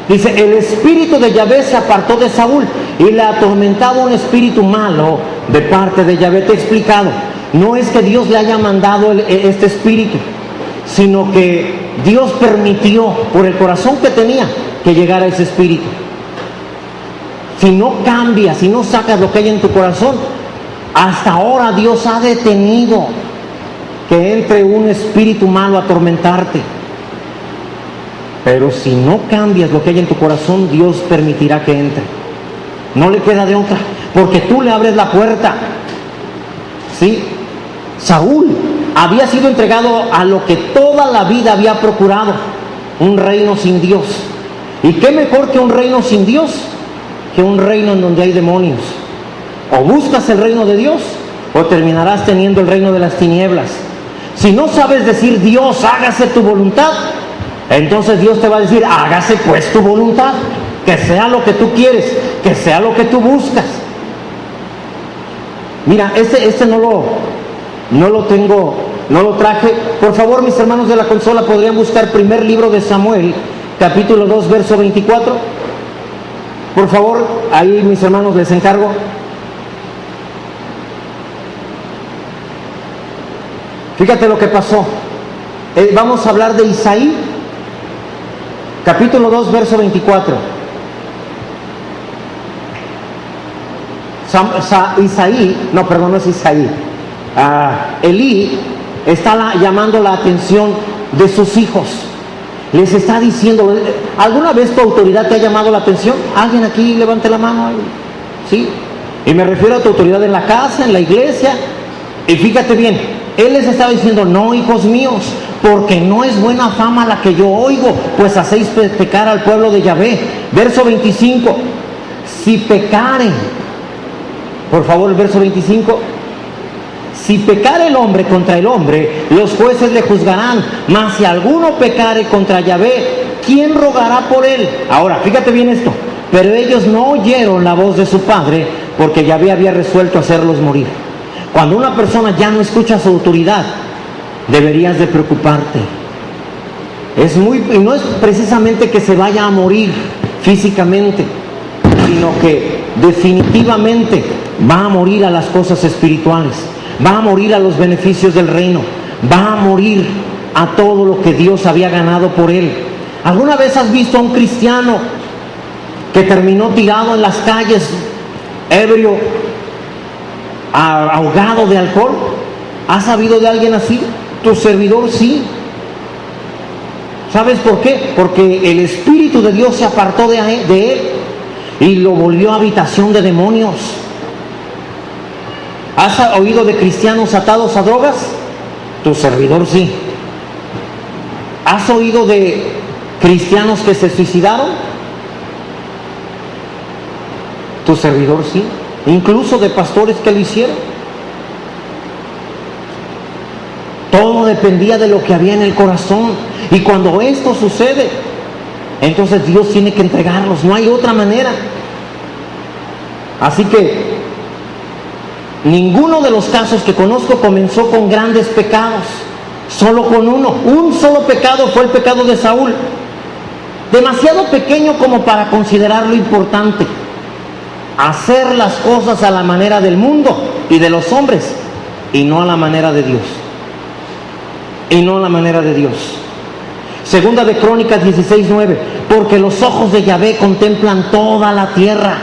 Dice, el espíritu de Yahvé se apartó de Saúl y le atormentaba un espíritu malo de parte de Yahvé. Te he explicado, no es que Dios le haya mandado este espíritu, sino que Dios permitió por el corazón que tenía que llegara ese espíritu. Si no cambias, si no sacas lo que hay en tu corazón, hasta ahora Dios ha detenido que entre un espíritu malo a atormentarte. Pero si no cambias lo que hay en tu corazón, Dios permitirá que entre. No le queda de otra, porque tú le abres la puerta. ¿Sí? Saúl había sido entregado a lo que toda la vida había procurado, un reino sin Dios. ¿Y qué mejor que un reino sin Dios? Que un reino en donde hay demonios. O buscas el reino de Dios, o terminarás teniendo el reino de las tinieblas. Si no sabes decir, Dios, hágase tu voluntad, entonces Dios te va a decir, hágase pues tu voluntad, que sea lo que tú quieres, que sea lo que tú buscas. Mira, este no lo traje. Por favor, mis hermanos de la consola, ¿podrían buscar primer libro de Samuel, capítulo 2, verso 24? Por favor, ahí mis hermanos les encargo. Fíjate lo que pasó. Vamos a hablar de Isaí, capítulo 2, verso 24. Elí está llamando la atención de sus hijos. Les está diciendo, ¿alguna vez tu autoridad te ha llamado la atención? ¿Alguien aquí levante la mano? ¿Sí? Y me refiero a tu autoridad en la casa, en la iglesia. Y fíjate bien, él les estaba diciendo, no, hijos míos, porque no es buena fama la que yo oigo, pues hacéis pecar al pueblo de Yahvé. Verso 25, si pecaren, por favor, el verso 25, si pecare el hombre contra el hombre, los jueces le juzgarán, mas si alguno pecare contra Yahvé, ¿quién rogará por él? Ahora, fíjate bien esto, pero ellos no oyeron la voz de su padre, porque Yahvé había resuelto hacerlos morir. Cuando una persona ya no escucha su autoridad, deberías de preocuparte. Y no es precisamente que se vaya a morir físicamente, sino que definitivamente va a morir a las cosas espirituales, va a morir a los beneficios del reino, va a morir a todo lo que Dios había ganado por él. ¿Alguna vez has visto a un cristiano que terminó tirado en las calles, ebrio, ahogado de alcohol? ¿Has sabido de alguien así? Tu servidor sí. ¿Sabes por qué? Porque el Espíritu de Dios se apartó de él y lo volvió habitación de demonios. ¿Has oído de cristianos atados a drogas? Tu servidor sí. ¿Has oído de cristianos que se suicidaron? Tu servidor sí. Incluso de pastores que lo hicieron. Todo dependía de lo que había en el corazón. Y cuando esto sucede, entonces Dios tiene que entregarlos. No hay otra manera. Así que ninguno de los casos que conozco comenzó con grandes pecados. Solo con uno. Un solo pecado fue el pecado de Saúl. Demasiado pequeño como para considerarlo importante. Hacer las cosas a la manera del mundo y de los hombres, y no a la manera de Dios. Y no a la manera de Dios. Segunda de Crónicas 16:9, porque los ojos de Yahvé contemplan toda la tierra.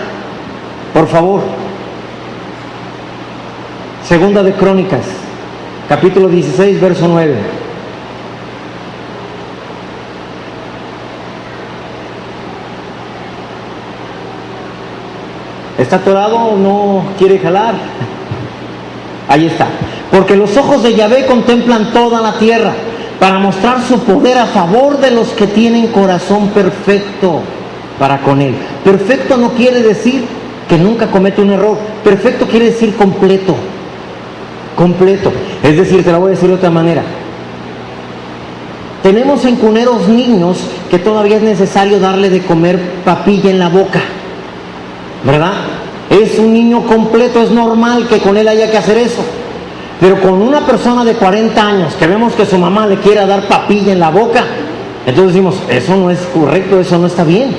Por favor. Segunda de Crónicas, capítulo 16, verso 9. ¿Está atorado o no quiere jalar? Ahí está. Porque los ojos de Yahvé contemplan toda la tierra para mostrar su poder a favor de los que tienen corazón perfecto para con él. Perfecto no quiere decir que nunca comete un error. Perfecto quiere decir completo. Completo. Es decir, te lo voy a decir de otra manera. Tenemos en cuneros niños que todavía es necesario darle de comer papilla en la boca, ¿verdad? Es un niño completo, es normal que con él haya que hacer eso. Pero con una persona de 40 años que vemos que su mamá le quiera dar papilla en la boca, entonces decimos, eso no es correcto, eso no está bien.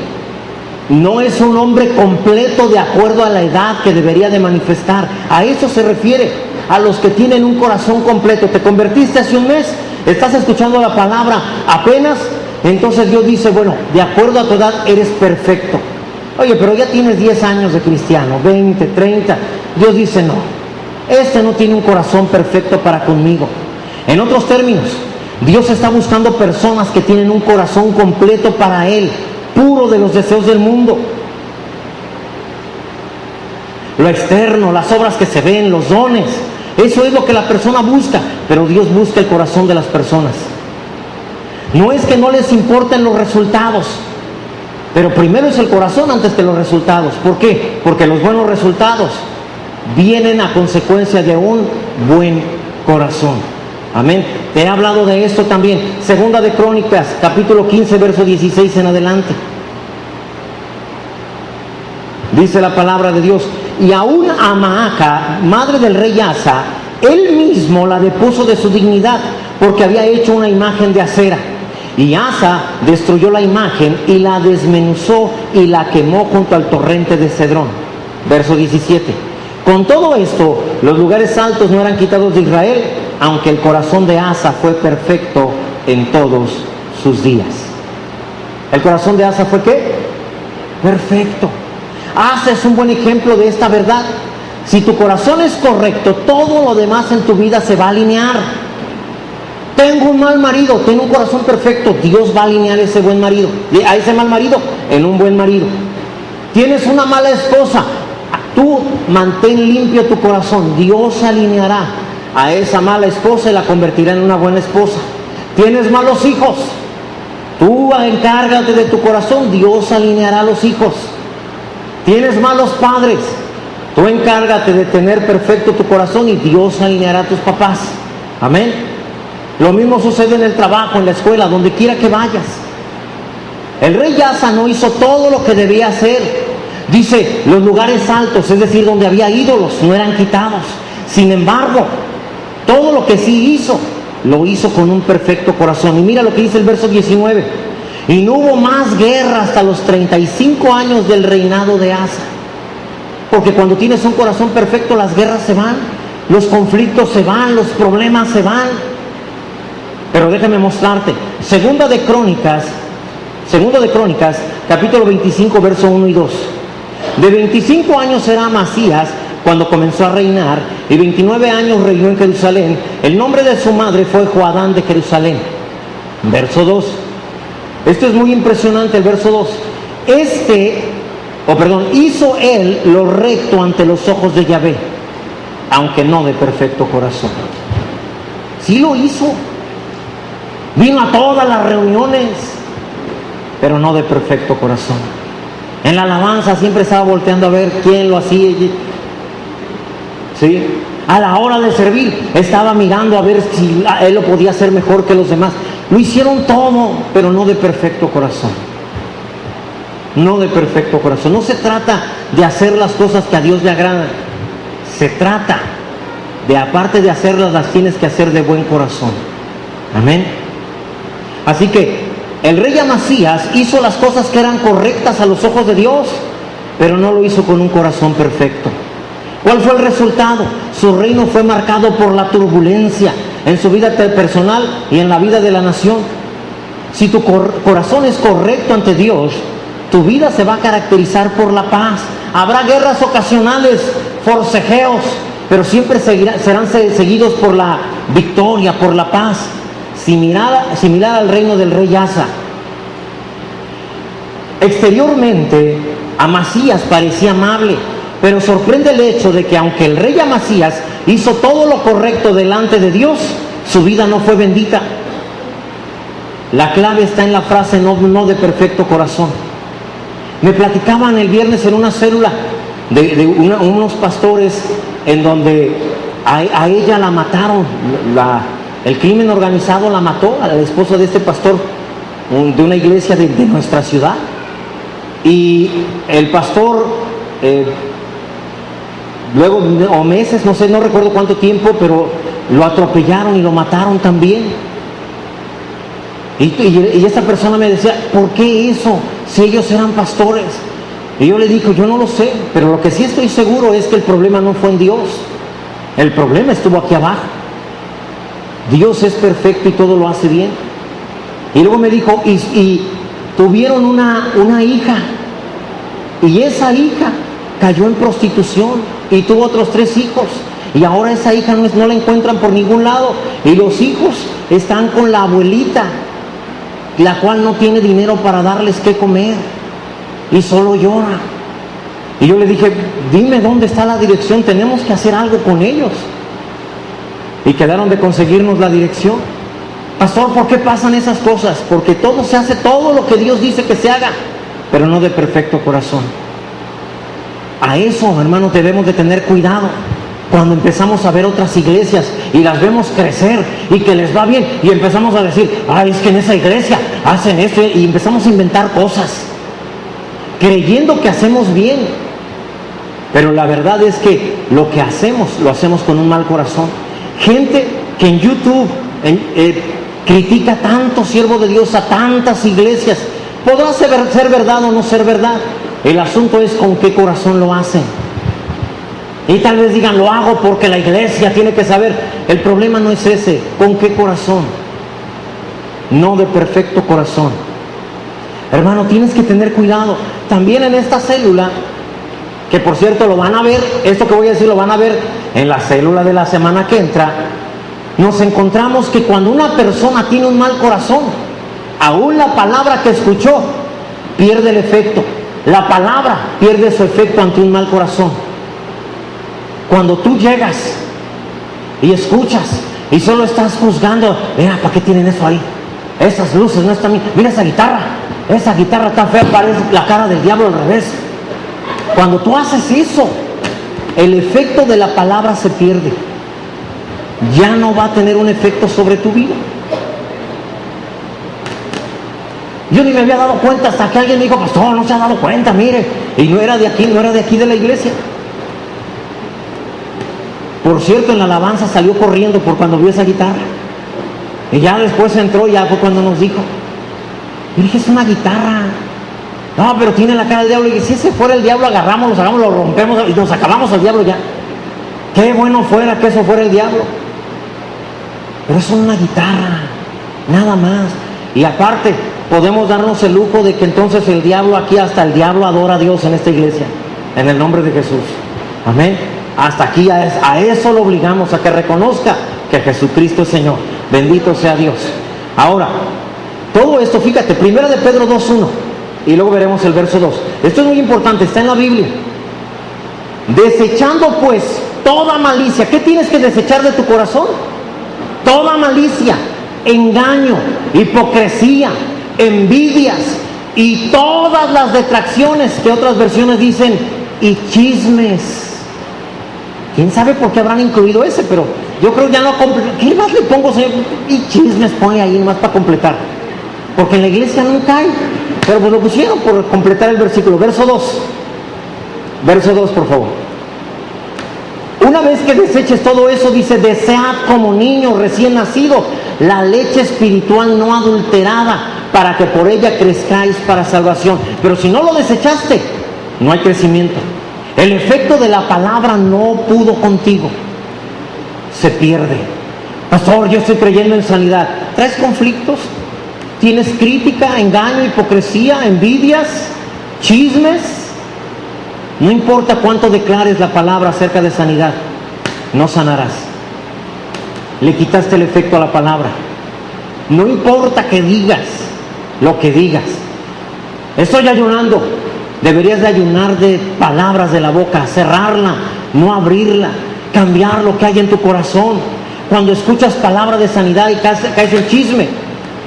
No es un hombre completo de acuerdo a la edad que debería de manifestar. A eso se refiere, a los que tienen un corazón completo. Te convertiste hace un mes, estás escuchando la palabra apenas, entonces Dios dice, bueno, de acuerdo a tu edad eres perfecto. Oye, pero ya tienes 10 años de cristiano, 20, 30. Dios dice, no, este no tiene un corazón perfecto para conmigo. En otros términos, Dios está buscando personas que tienen un corazón completo para Él, puro de los deseos del mundo. Lo externo, las obras que se ven, los dones, eso es lo que la persona busca, pero Dios busca el corazón de las personas. No es que no les importen los resultados, pero primero es el corazón antes que los resultados. ¿Por qué? Porque los buenos resultados vienen a consecuencia de un buen corazón. Amén. Te he hablado de esto también. Segunda de Crónicas, capítulo 15, verso 16 en adelante. Dice la palabra de Dios, y aún a Maaca, madre del rey Asa, él mismo la depuso de su dignidad, porque había hecho una imagen de acera. Y Asa destruyó la imagen y la desmenuzó y la quemó junto al torrente de Cedrón. Verso 17. Con todo esto, los lugares altos no eran quitados de Israel, aunque el corazón de Asa fue perfecto en todos sus días. ¿El corazón de Asa fue qué? Perfecto. Asa es un buen ejemplo de esta verdad. Si tu corazón es correcto, todo lo demás en tu vida se va a alinear. Tengo un mal marido, tengo un corazón perfecto, Dios va a alinear ese buen marido, a ese mal marido en un buen marido. Tienes una mala esposa, tú mantén limpio tu corazón, Dios alineará a esa mala esposa y la convertirá en una buena esposa. Tienes malos hijos, tú encárgate de tu corazón, Dios alineará a los hijos. Tienes malos padres, tú encárgate de tener perfecto tu corazón y Dios alineará a tus papás. Amén. Lo mismo sucede en el trabajo, en la escuela, donde quiera que vayas. El rey Asa no hizo todo lo que debía hacer. Dice, los lugares altos, es decir, donde había ídolos, no eran quitados. Sin embargo, todo lo que sí hizo, lo hizo con un perfecto corazón. Y mira lo que dice el verso 19. Y no hubo más guerra hasta los 35 años del reinado de Asa. Porque cuando tienes un corazón perfecto, las guerras se van, los conflictos se van, los problemas se van. Pero déjame mostrarte, Segundo de Crónicas, capítulo 25, verso 1 y 2. De 25 años era Amasías cuando comenzó a reinar, y 29 años reinó en Jerusalén. El nombre de su madre fue Joadán de Jerusalén. Verso 2. Esto es muy impresionante, el verso 2. Hizo él lo recto ante los ojos de Yahvé, aunque no de perfecto corazón. Sí lo hizo. Vino a todas las reuniones, pero no de perfecto corazón. En la alabanza siempre estaba volteando a ver quién lo hacía. ¿Sí? A la hora de servir estaba mirando a ver si él lo podía hacer mejor que los demás. Lo hicieron todo, pero no de perfecto corazón. No de perfecto corazón. No se trata de hacer las cosas que a Dios le agradan. Se trata de, aparte de hacerlas, las tienes que hacer de buen corazón. Amén. Así que el rey Amasías hizo las cosas que eran correctas a los ojos de Dios, pero no lo hizo con un corazón perfecto. ¿Cuál fue el resultado? Su reino fue marcado por la turbulencia en su vida personal y en la vida de la nación. Si tu corazón es correcto ante Dios, tu vida se va a caracterizar por la paz. Habrá guerras ocasionales, forcejeos, pero siempre serán seguidos por la victoria, por la paz, similar al reino del rey Asa. Exteriormente, Amasías parecía amable, pero sorprende el hecho de que aunque el rey Amasías hizo todo lo correcto delante de Dios, su vida no fue bendita. La clave está en la frase no de perfecto corazón. Me platicaban el viernes en una célula de unos pastores en donde a ella la mataron. El crimen organizado la mató, a la esposa de este pastor de una iglesia de nuestra ciudad. Y el pastor, luego, o meses, no recuerdo cuánto tiempo, pero lo atropellaron y lo mataron también. Y esta persona me decía, ¿por qué eso? Si ellos eran pastores. Y yo le dije, yo no lo sé, pero lo que sí estoy seguro es que el problema no fue en Dios. El problema estuvo aquí abajo. Dios es perfecto y todo lo hace bien. Y luego me dijo, y tuvieron una hija, y esa hija cayó en prostitución y tuvo otros 3 hijos, y ahora esa hija no la encuentran por ningún lado, y los hijos están con la abuelita, la cual no tiene dinero para darles qué comer, y solo llora. Y yo le dije, dime dónde está la dirección, tenemos que hacer algo con ellos. Y quedaron de conseguirnos la dirección. Pastor, ¿por qué pasan esas cosas? Porque se hace todo lo que Dios dice que se haga, pero no de perfecto corazón. A eso, hermanos, debemos de tener cuidado. Cuando empezamos a ver otras iglesias y las vemos crecer y que les va bien, y empezamos a decir, es que en esa iglesia hacen esto, y empezamos a inventar cosas, creyendo que hacemos bien. Pero la verdad es que lo que hacemos, lo hacemos con un mal corazón. Gente que en YouTube critica tanto siervo de Dios a tantas iglesias, podrá ser verdad o no ser verdad. El asunto es con qué corazón lo hacen. Y tal vez digan, lo hago porque la iglesia tiene que saber. El problema no es ese, ¿con qué corazón? No de perfecto corazón. Hermano, tienes que tener cuidado. También en esta célula, que por cierto lo van a ver, esto que voy a decir lo van a ver en la célula de la semana que entra, nos encontramos que cuando una persona tiene un mal corazón, aún la palabra que escuchó pierde el efecto. La palabra pierde su efecto ante un mal corazón. Cuando tú llegas y escuchas y solo estás juzgando. Mira, ¿para qué tienen eso ahí? Esas luces no están bien. Mira esa guitarra está fea, parece la cara del diablo al revés. Cuando tú haces eso, el efecto de la palabra se pierde. Ya no va a tener un efecto sobre tu vida. Yo ni me había dado cuenta hasta que alguien me dijo: pastor, no se ha dado cuenta, mire. Y no era de aquí de la iglesia. Por cierto, en la alabanza salió corriendo por cuando vio esa guitarra. Y ya después entró, ya fue cuando nos dijo. Y dije: es una guitarra. No, pero tiene la cara del diablo. Y dije: si ese fuera el diablo, agarramos, lo sacamos, lo rompemos y nos acabamos al diablo ya. Qué bueno fuera que eso fuera el diablo. Pero eso es una guitarra, nada más. Y aparte, podemos darnos el lujo de que entonces el diablo aquí, hasta el diablo adora a Dios en esta iglesia, en el nombre de Jesús. Amén. Hasta aquí a eso lo obligamos, a que reconozca que Jesucristo es Señor. Bendito sea Dios. Ahora, todo esto, fíjate, 1 de Pedro 2:1, y luego veremos el verso 2. Esto es muy importante, está en la Biblia. Desechando pues toda malicia. ¿Qué tienes que desechar de tu corazón? Toda malicia, engaño, hipocresía, envidias y todas las detracciones, que otras versiones dicen, y chismes. ¿Quién sabe por qué habrán incluido ese? Pero yo creo ya no. ¿Qué más le pongo, Señor? Y chismes pone ahí nomás para completar. Porque en la iglesia nunca hay. Pero pues lo pusieron por completar el versículo. Verso 2. Verso 2, por favor. Una vez que deseches todo eso, dice: desead como niños recién nacidos la leche espiritual no adulterada, para que por ella crezcáis para salvación. Pero si no lo desechaste, no hay crecimiento. El efecto de la palabra no pudo contigo. Se pierde. Pastor, yo estoy creyendo en sanidad. ¿Traes conflictos? ¿Tienes crítica, engaño, hipocresía, envidias, chismes? No importa cuánto declares la palabra acerca de sanidad, no sanarás. Le quitaste el efecto a la palabra. No importa que digas lo que digas. Estoy ayunando. Deberías de ayunar de palabras de la boca, cerrarla, no abrirla, cambiar lo que hay en tu corazón. Cuando escuchas palabra de sanidad y caes en chisme,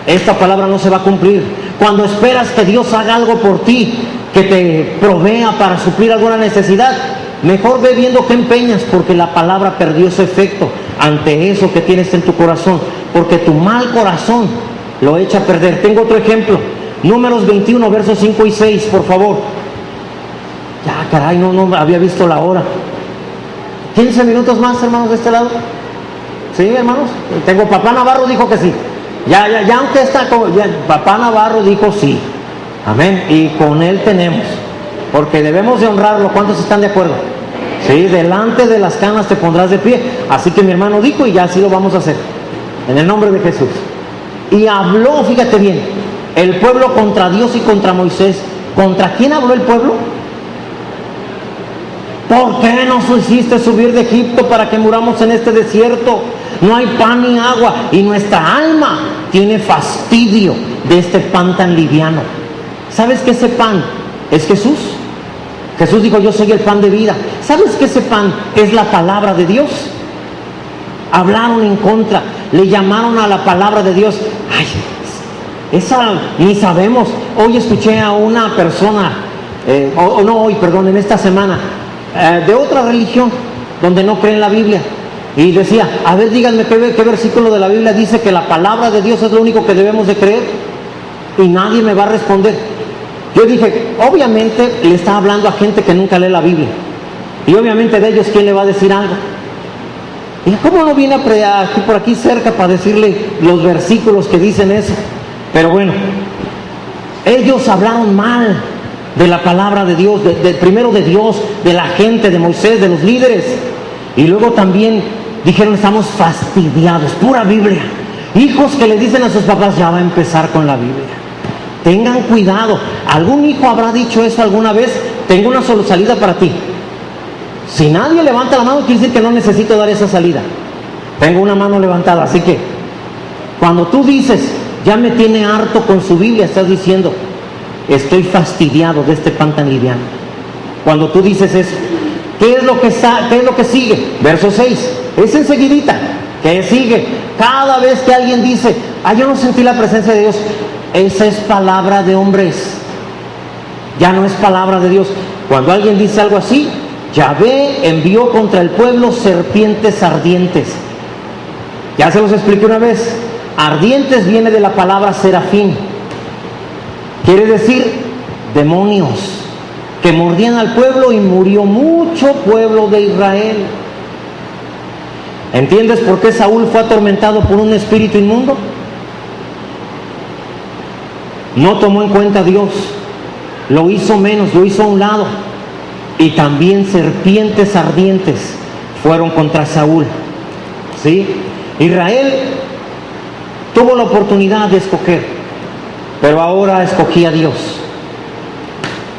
esta palabra no se va a cumplir. Cuando esperas que Dios haga algo por ti, que te provea para suplir alguna necesidad, mejor ve viendo qué empeñas, porque la palabra perdió su efecto ante eso que tienes en tu corazón, porque tu mal corazón lo echa a perder. Tengo otro ejemplo, Números 21, versos 5 y 6, por favor. Ya, caray, no había visto la hora. 15 minutos más, hermanos, de este lado. ¿Sí, hermanos? Tengo, Papá Navarro dijo que sí. Ya, aunque está, Papá Navarro dijo sí. Amén. Y con él tenemos, porque debemos de honrarlo. ¿Cuántos están de acuerdo? Sí, delante de las canas te pondrás de pie. Así que mi hermano dijo, y ya así lo vamos a hacer, en el nombre de Jesús. Y habló, fíjate bien, el pueblo contra Dios y contra Moisés. ¿Contra quién habló el pueblo? ¿Por qué nos hiciste subir de Egipto para que muramos en este desierto? No hay pan ni agua, y nuestra alma tiene fastidio de este pan tan liviano. ¿Sabes que ese pan es Jesús? Jesús dijo: yo soy el pan de vida. ¿Sabes que ese pan es la palabra de Dios? Hablaron en contra, le llamaron a la palabra de Dios. Ay, esa ni sabemos. Hoy escuché a una persona, en esta semana, de otra religión, donde no creen la Biblia, y decía: a ver, díganme qué versículo de la Biblia dice que la palabra de Dios es lo único que debemos de creer. Y nadie me va a responder. Yo dije: obviamente le está hablando a gente que nunca lee la Biblia, y obviamente de ellos, ¿quién le va a decir algo? Y ¿cómo no viene por aquí cerca para decirle los versículos que dicen eso? Pero bueno, ellos hablaron mal de la palabra de Dios, primero de Dios, de la gente, de Moisés, de los líderes, y luego también dijeron: estamos fastidiados, pura Biblia. Hijos que le dicen a sus papás: ya va a empezar con la Biblia. Tengan cuidado. ¿Algún hijo habrá dicho eso alguna vez? Tengo una sola salida para ti. Si nadie levanta la mano, quiere decir que no necesito dar esa salida. Tengo una mano levantada. Así que cuando tú dices: ya me tiene harto con su Biblia, estás diciendo: estoy fastidiado de este pan tan liviano. Cuando tú dices eso, ¿qué es lo que sigue? Verso 6, es enseguidita. ¿Qué sigue? Cada vez que alguien dice, yo no sentí la presencia de Dios, esa es palabra de hombres, ya no es palabra de Dios. Cuando alguien dice algo así, Yahvé envió contra el pueblo serpientes ardientes. Ya se los expliqué una vez. Ardientes viene de la palabra serafín, quiere decir demonios que mordían al pueblo, y murió mucho pueblo de Israel. ¿Entiendes por qué Saúl fue atormentado por un espíritu inmundo? No tomó en cuenta a Dios, lo hizo menos, lo hizo a un lado. Y también serpientes ardientes fueron contra Saúl. ¿Sí? Israel tuvo la oportunidad de escoger, pero ahora escogí a Dios.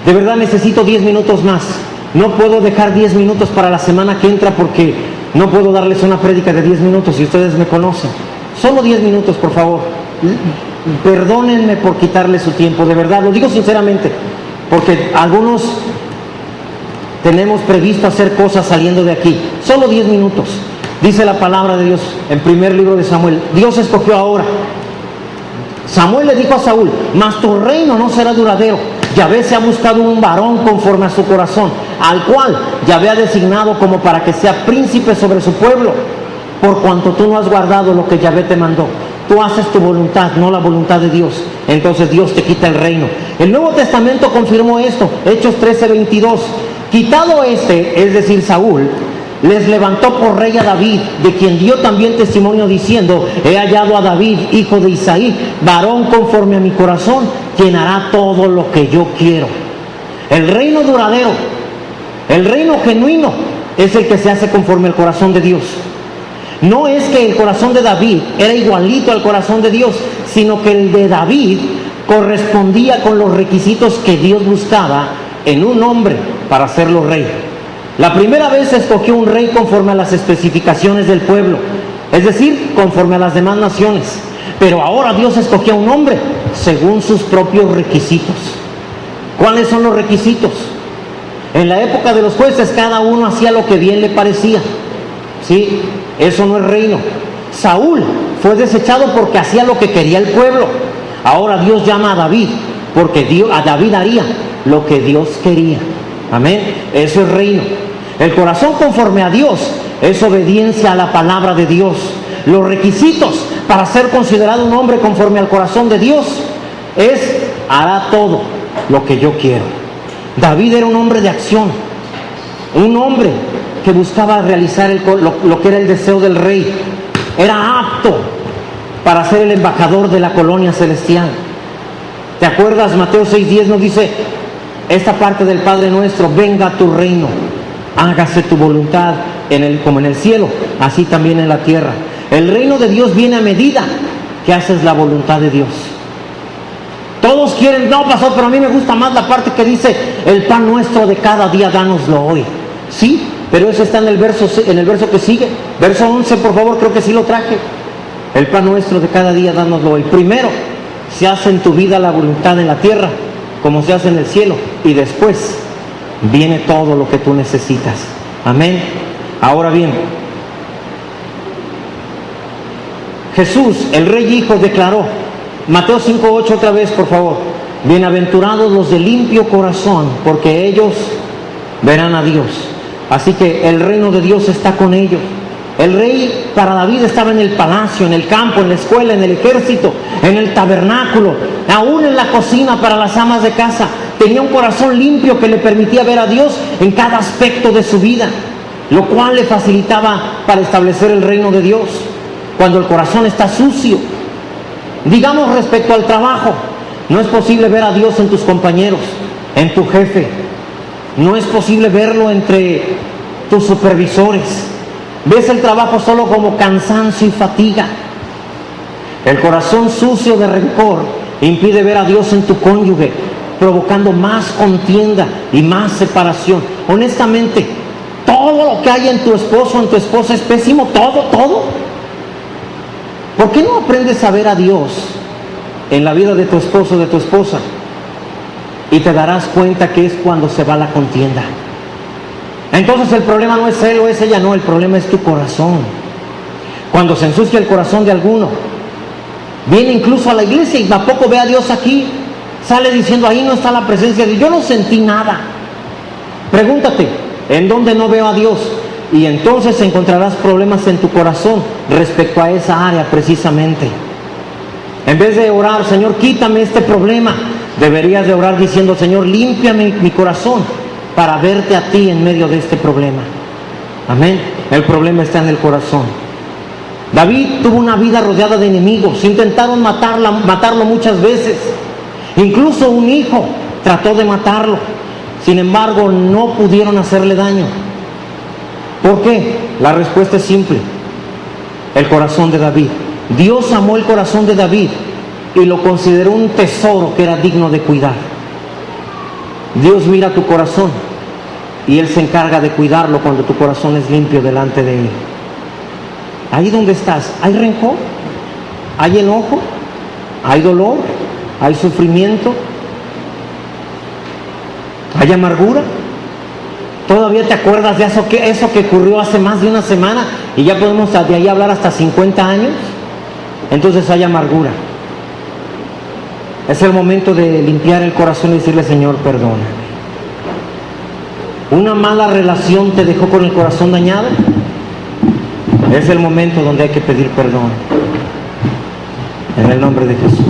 De verdad necesito 10 minutos más. No puedo dejar 10 minutos para la semana que entra, porque no puedo darles una prédica de 10 minutos y ustedes me conocen. Solo 10 minutos, por favor. Perdónenme por quitarles su tiempo, de verdad, lo digo sinceramente, porque algunos tenemos previsto hacer cosas saliendo de aquí. Solo 10 minutos. Dice la palabra de Dios en primer libro de Samuel, Dios escogió ahora. Samuel le dijo a Saúl, mas tu reino no será duradero. Yahvé se ha buscado un varón conforme a su corazón, al cual Yahvé ha designado como para que sea príncipe sobre su pueblo, por cuanto tú no has guardado lo que Yahvé te mandó. Tú haces tu voluntad, no la voluntad de Dios. Entonces Dios te quita el reino. El Nuevo Testamento confirmó esto. Hechos 13:22. Quitado es decir, Saúl, les levantó por rey a David, de quien dio también testimonio diciendo, he hallado a David, hijo de Isaí, varón conforme a mi corazón, quien hará todo lo que yo quiero. El reino duradero, el reino genuino, es el que se hace conforme al corazón de Dios. No es que el corazón de David era igualito al corazón de Dios, sino que el de David correspondía con los requisitos que Dios buscaba en un hombre para hacerlo rey. La primera vez se escogió un rey conforme a las especificaciones del pueblo, es decir, conforme a las demás naciones. Pero ahora Dios escogió a un hombre según sus propios requisitos. ¿Cuáles son los requisitos? En la época de los jueces, cada uno hacía lo que bien le parecía. ¿Sí? Eso no es reino. Saúl fue desechado porque hacía lo que quería el pueblo. Ahora Dios llama a David, porque a David haría lo que Dios quería. Amén. Eso es reino. El corazón conforme a Dios es obediencia a la palabra de Dios. Los requisitos para ser considerado un hombre conforme al corazón de Dios es: hará todo lo que yo quiero. David era un hombre de acción, un hombre que buscaba realizar lo que era el deseo del rey. Era apto para ser el embajador de la colonia celestial. ¿Te acuerdas? Mateo 6:10 nos dice esta parte del Padre Nuestro: venga tu reino, hágase tu voluntad como en el cielo, así también en la tierra. El reino de Dios viene a medida que haces la voluntad de Dios. Todos quieren, no pasó, pero a mí me gusta más la parte que dice: el pan nuestro de cada día dánoslo hoy. Sí, pero eso está en el verso que sigue, verso 11, por favor, creo que sí lo traje. El pan nuestro de cada día dánoslo hoy. Primero se hace en tu vida la voluntad en la tierra como se hace en el cielo, y después viene todo lo que tú necesitas. Amén. Ahora bien, Jesús, el Rey Hijo, declaró, Mateo 5:8 otra vez, por favor: bienaventurados los de limpio corazón, porque ellos verán a Dios. Así que el reino de Dios está con ellos. El rey para David estaba en el palacio, en el campo, en la escuela, en el ejército, en el tabernáculo, aún en la cocina para las amas de casa. Tenía un corazón limpio que le permitía ver a Dios en cada aspecto de su vida, lo cual le facilitaba para establecer el reino de Dios. Cuando el corazón está sucio, digamos respecto al trabajo, no es posible ver a Dios en tus compañeros, en tu jefe. No es posible verlo entre tus supervisores. Ves el trabajo solo como cansancio y fatiga. El corazón sucio de rencor impide ver a Dios en tu cónyuge, provocando más contienda y más separación. Honestamente, todo lo que hay en tu esposo o en tu esposa es pésimo, todo. ¿Por qué no aprendes a ver a Dios en la vida de tu esposo o de tu esposa? Y te darás cuenta que es cuando se va la contienda. Entonces el problema no es él o es ella, no, el problema es tu corazón. Cuando se ensucia el corazón de alguno, viene incluso a la iglesia y tampoco ve a Dios aquí, sale diciendo, ahí no está la presencia de Dios, yo no sentí nada. Pregúntate, ¿en dónde no veo a Dios? Y entonces encontrarás problemas en tu corazón respecto a esa área precisamente. En vez de orar, Señor, quítame este problema, deberías de orar diciendo, Señor, límpiame mi corazón para verte a ti en medio de este problema. Amén. El problema está en el corazón. David tuvo una vida rodeada de enemigos, intentaron matarlo muchas veces. Incluso un hijo trató de matarlo, sin embargo no pudieron hacerle daño. ¿Por qué? La respuesta es simple: el corazón de David. Dios amó el corazón de David y lo consideró un tesoro que era digno de cuidar. Dios mira tu corazón y Él se encarga de cuidarlo cuando tu corazón es limpio delante de Él. Ahí donde estás, ¿hay rencor? ¿Hay enojo? ¿Hay dolor? ¿Hay sufrimiento? ¿Hay amargura? ¿Todavía te acuerdas de eso que ocurrió hace más de una semana y ya podemos de ahí hablar hasta 50 años? Entonces hay amargura. Es el momento de limpiar el corazón y decirle, Señor, perdona. ¿Una mala relación te dejó con el corazón dañado? Es el momento donde hay que pedir perdón. En el nombre de Jesús.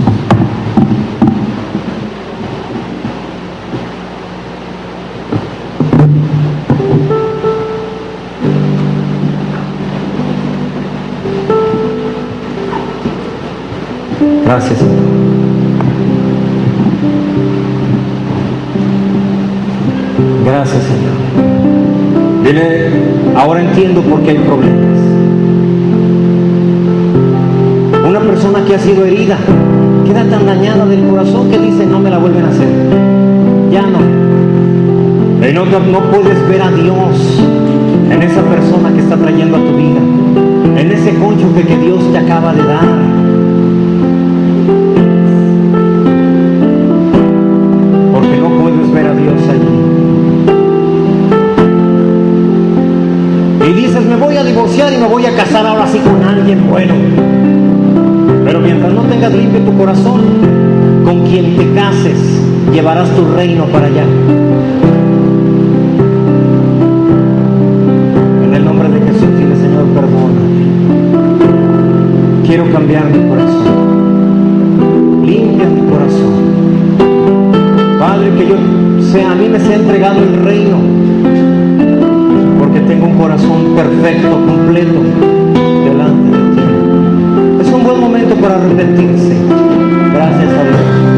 Gracias, Señor. Gracias, Señor. Dile, ahora entiendo por qué hay problemas. Una persona que ha sido herida queda tan dañada del corazón que dice, no me la vuelven a hacer. Ya no. No puedes ver a Dios en esa persona que está trayendo a tu vida, en ese cónyuge que Dios te acaba de dar. Porque no puedes ver a Dios allí. Y dices, me voy a divorciar y me voy a casar ahora sí con alguien bueno. Pero mientras no tengas limpio tu corazón, con quien te cases, llevarás tu reino para allá. En el nombre de Jesús, dile, Señor, perdóname. Quiero cambiar mi corazón. Limpia mi corazón. Padre, que a mí me sea entregado el reino, porque tengo un corazón perfecto, completo, delante de ti. Es un buen momento para arrepentirse. Gracias a Dios.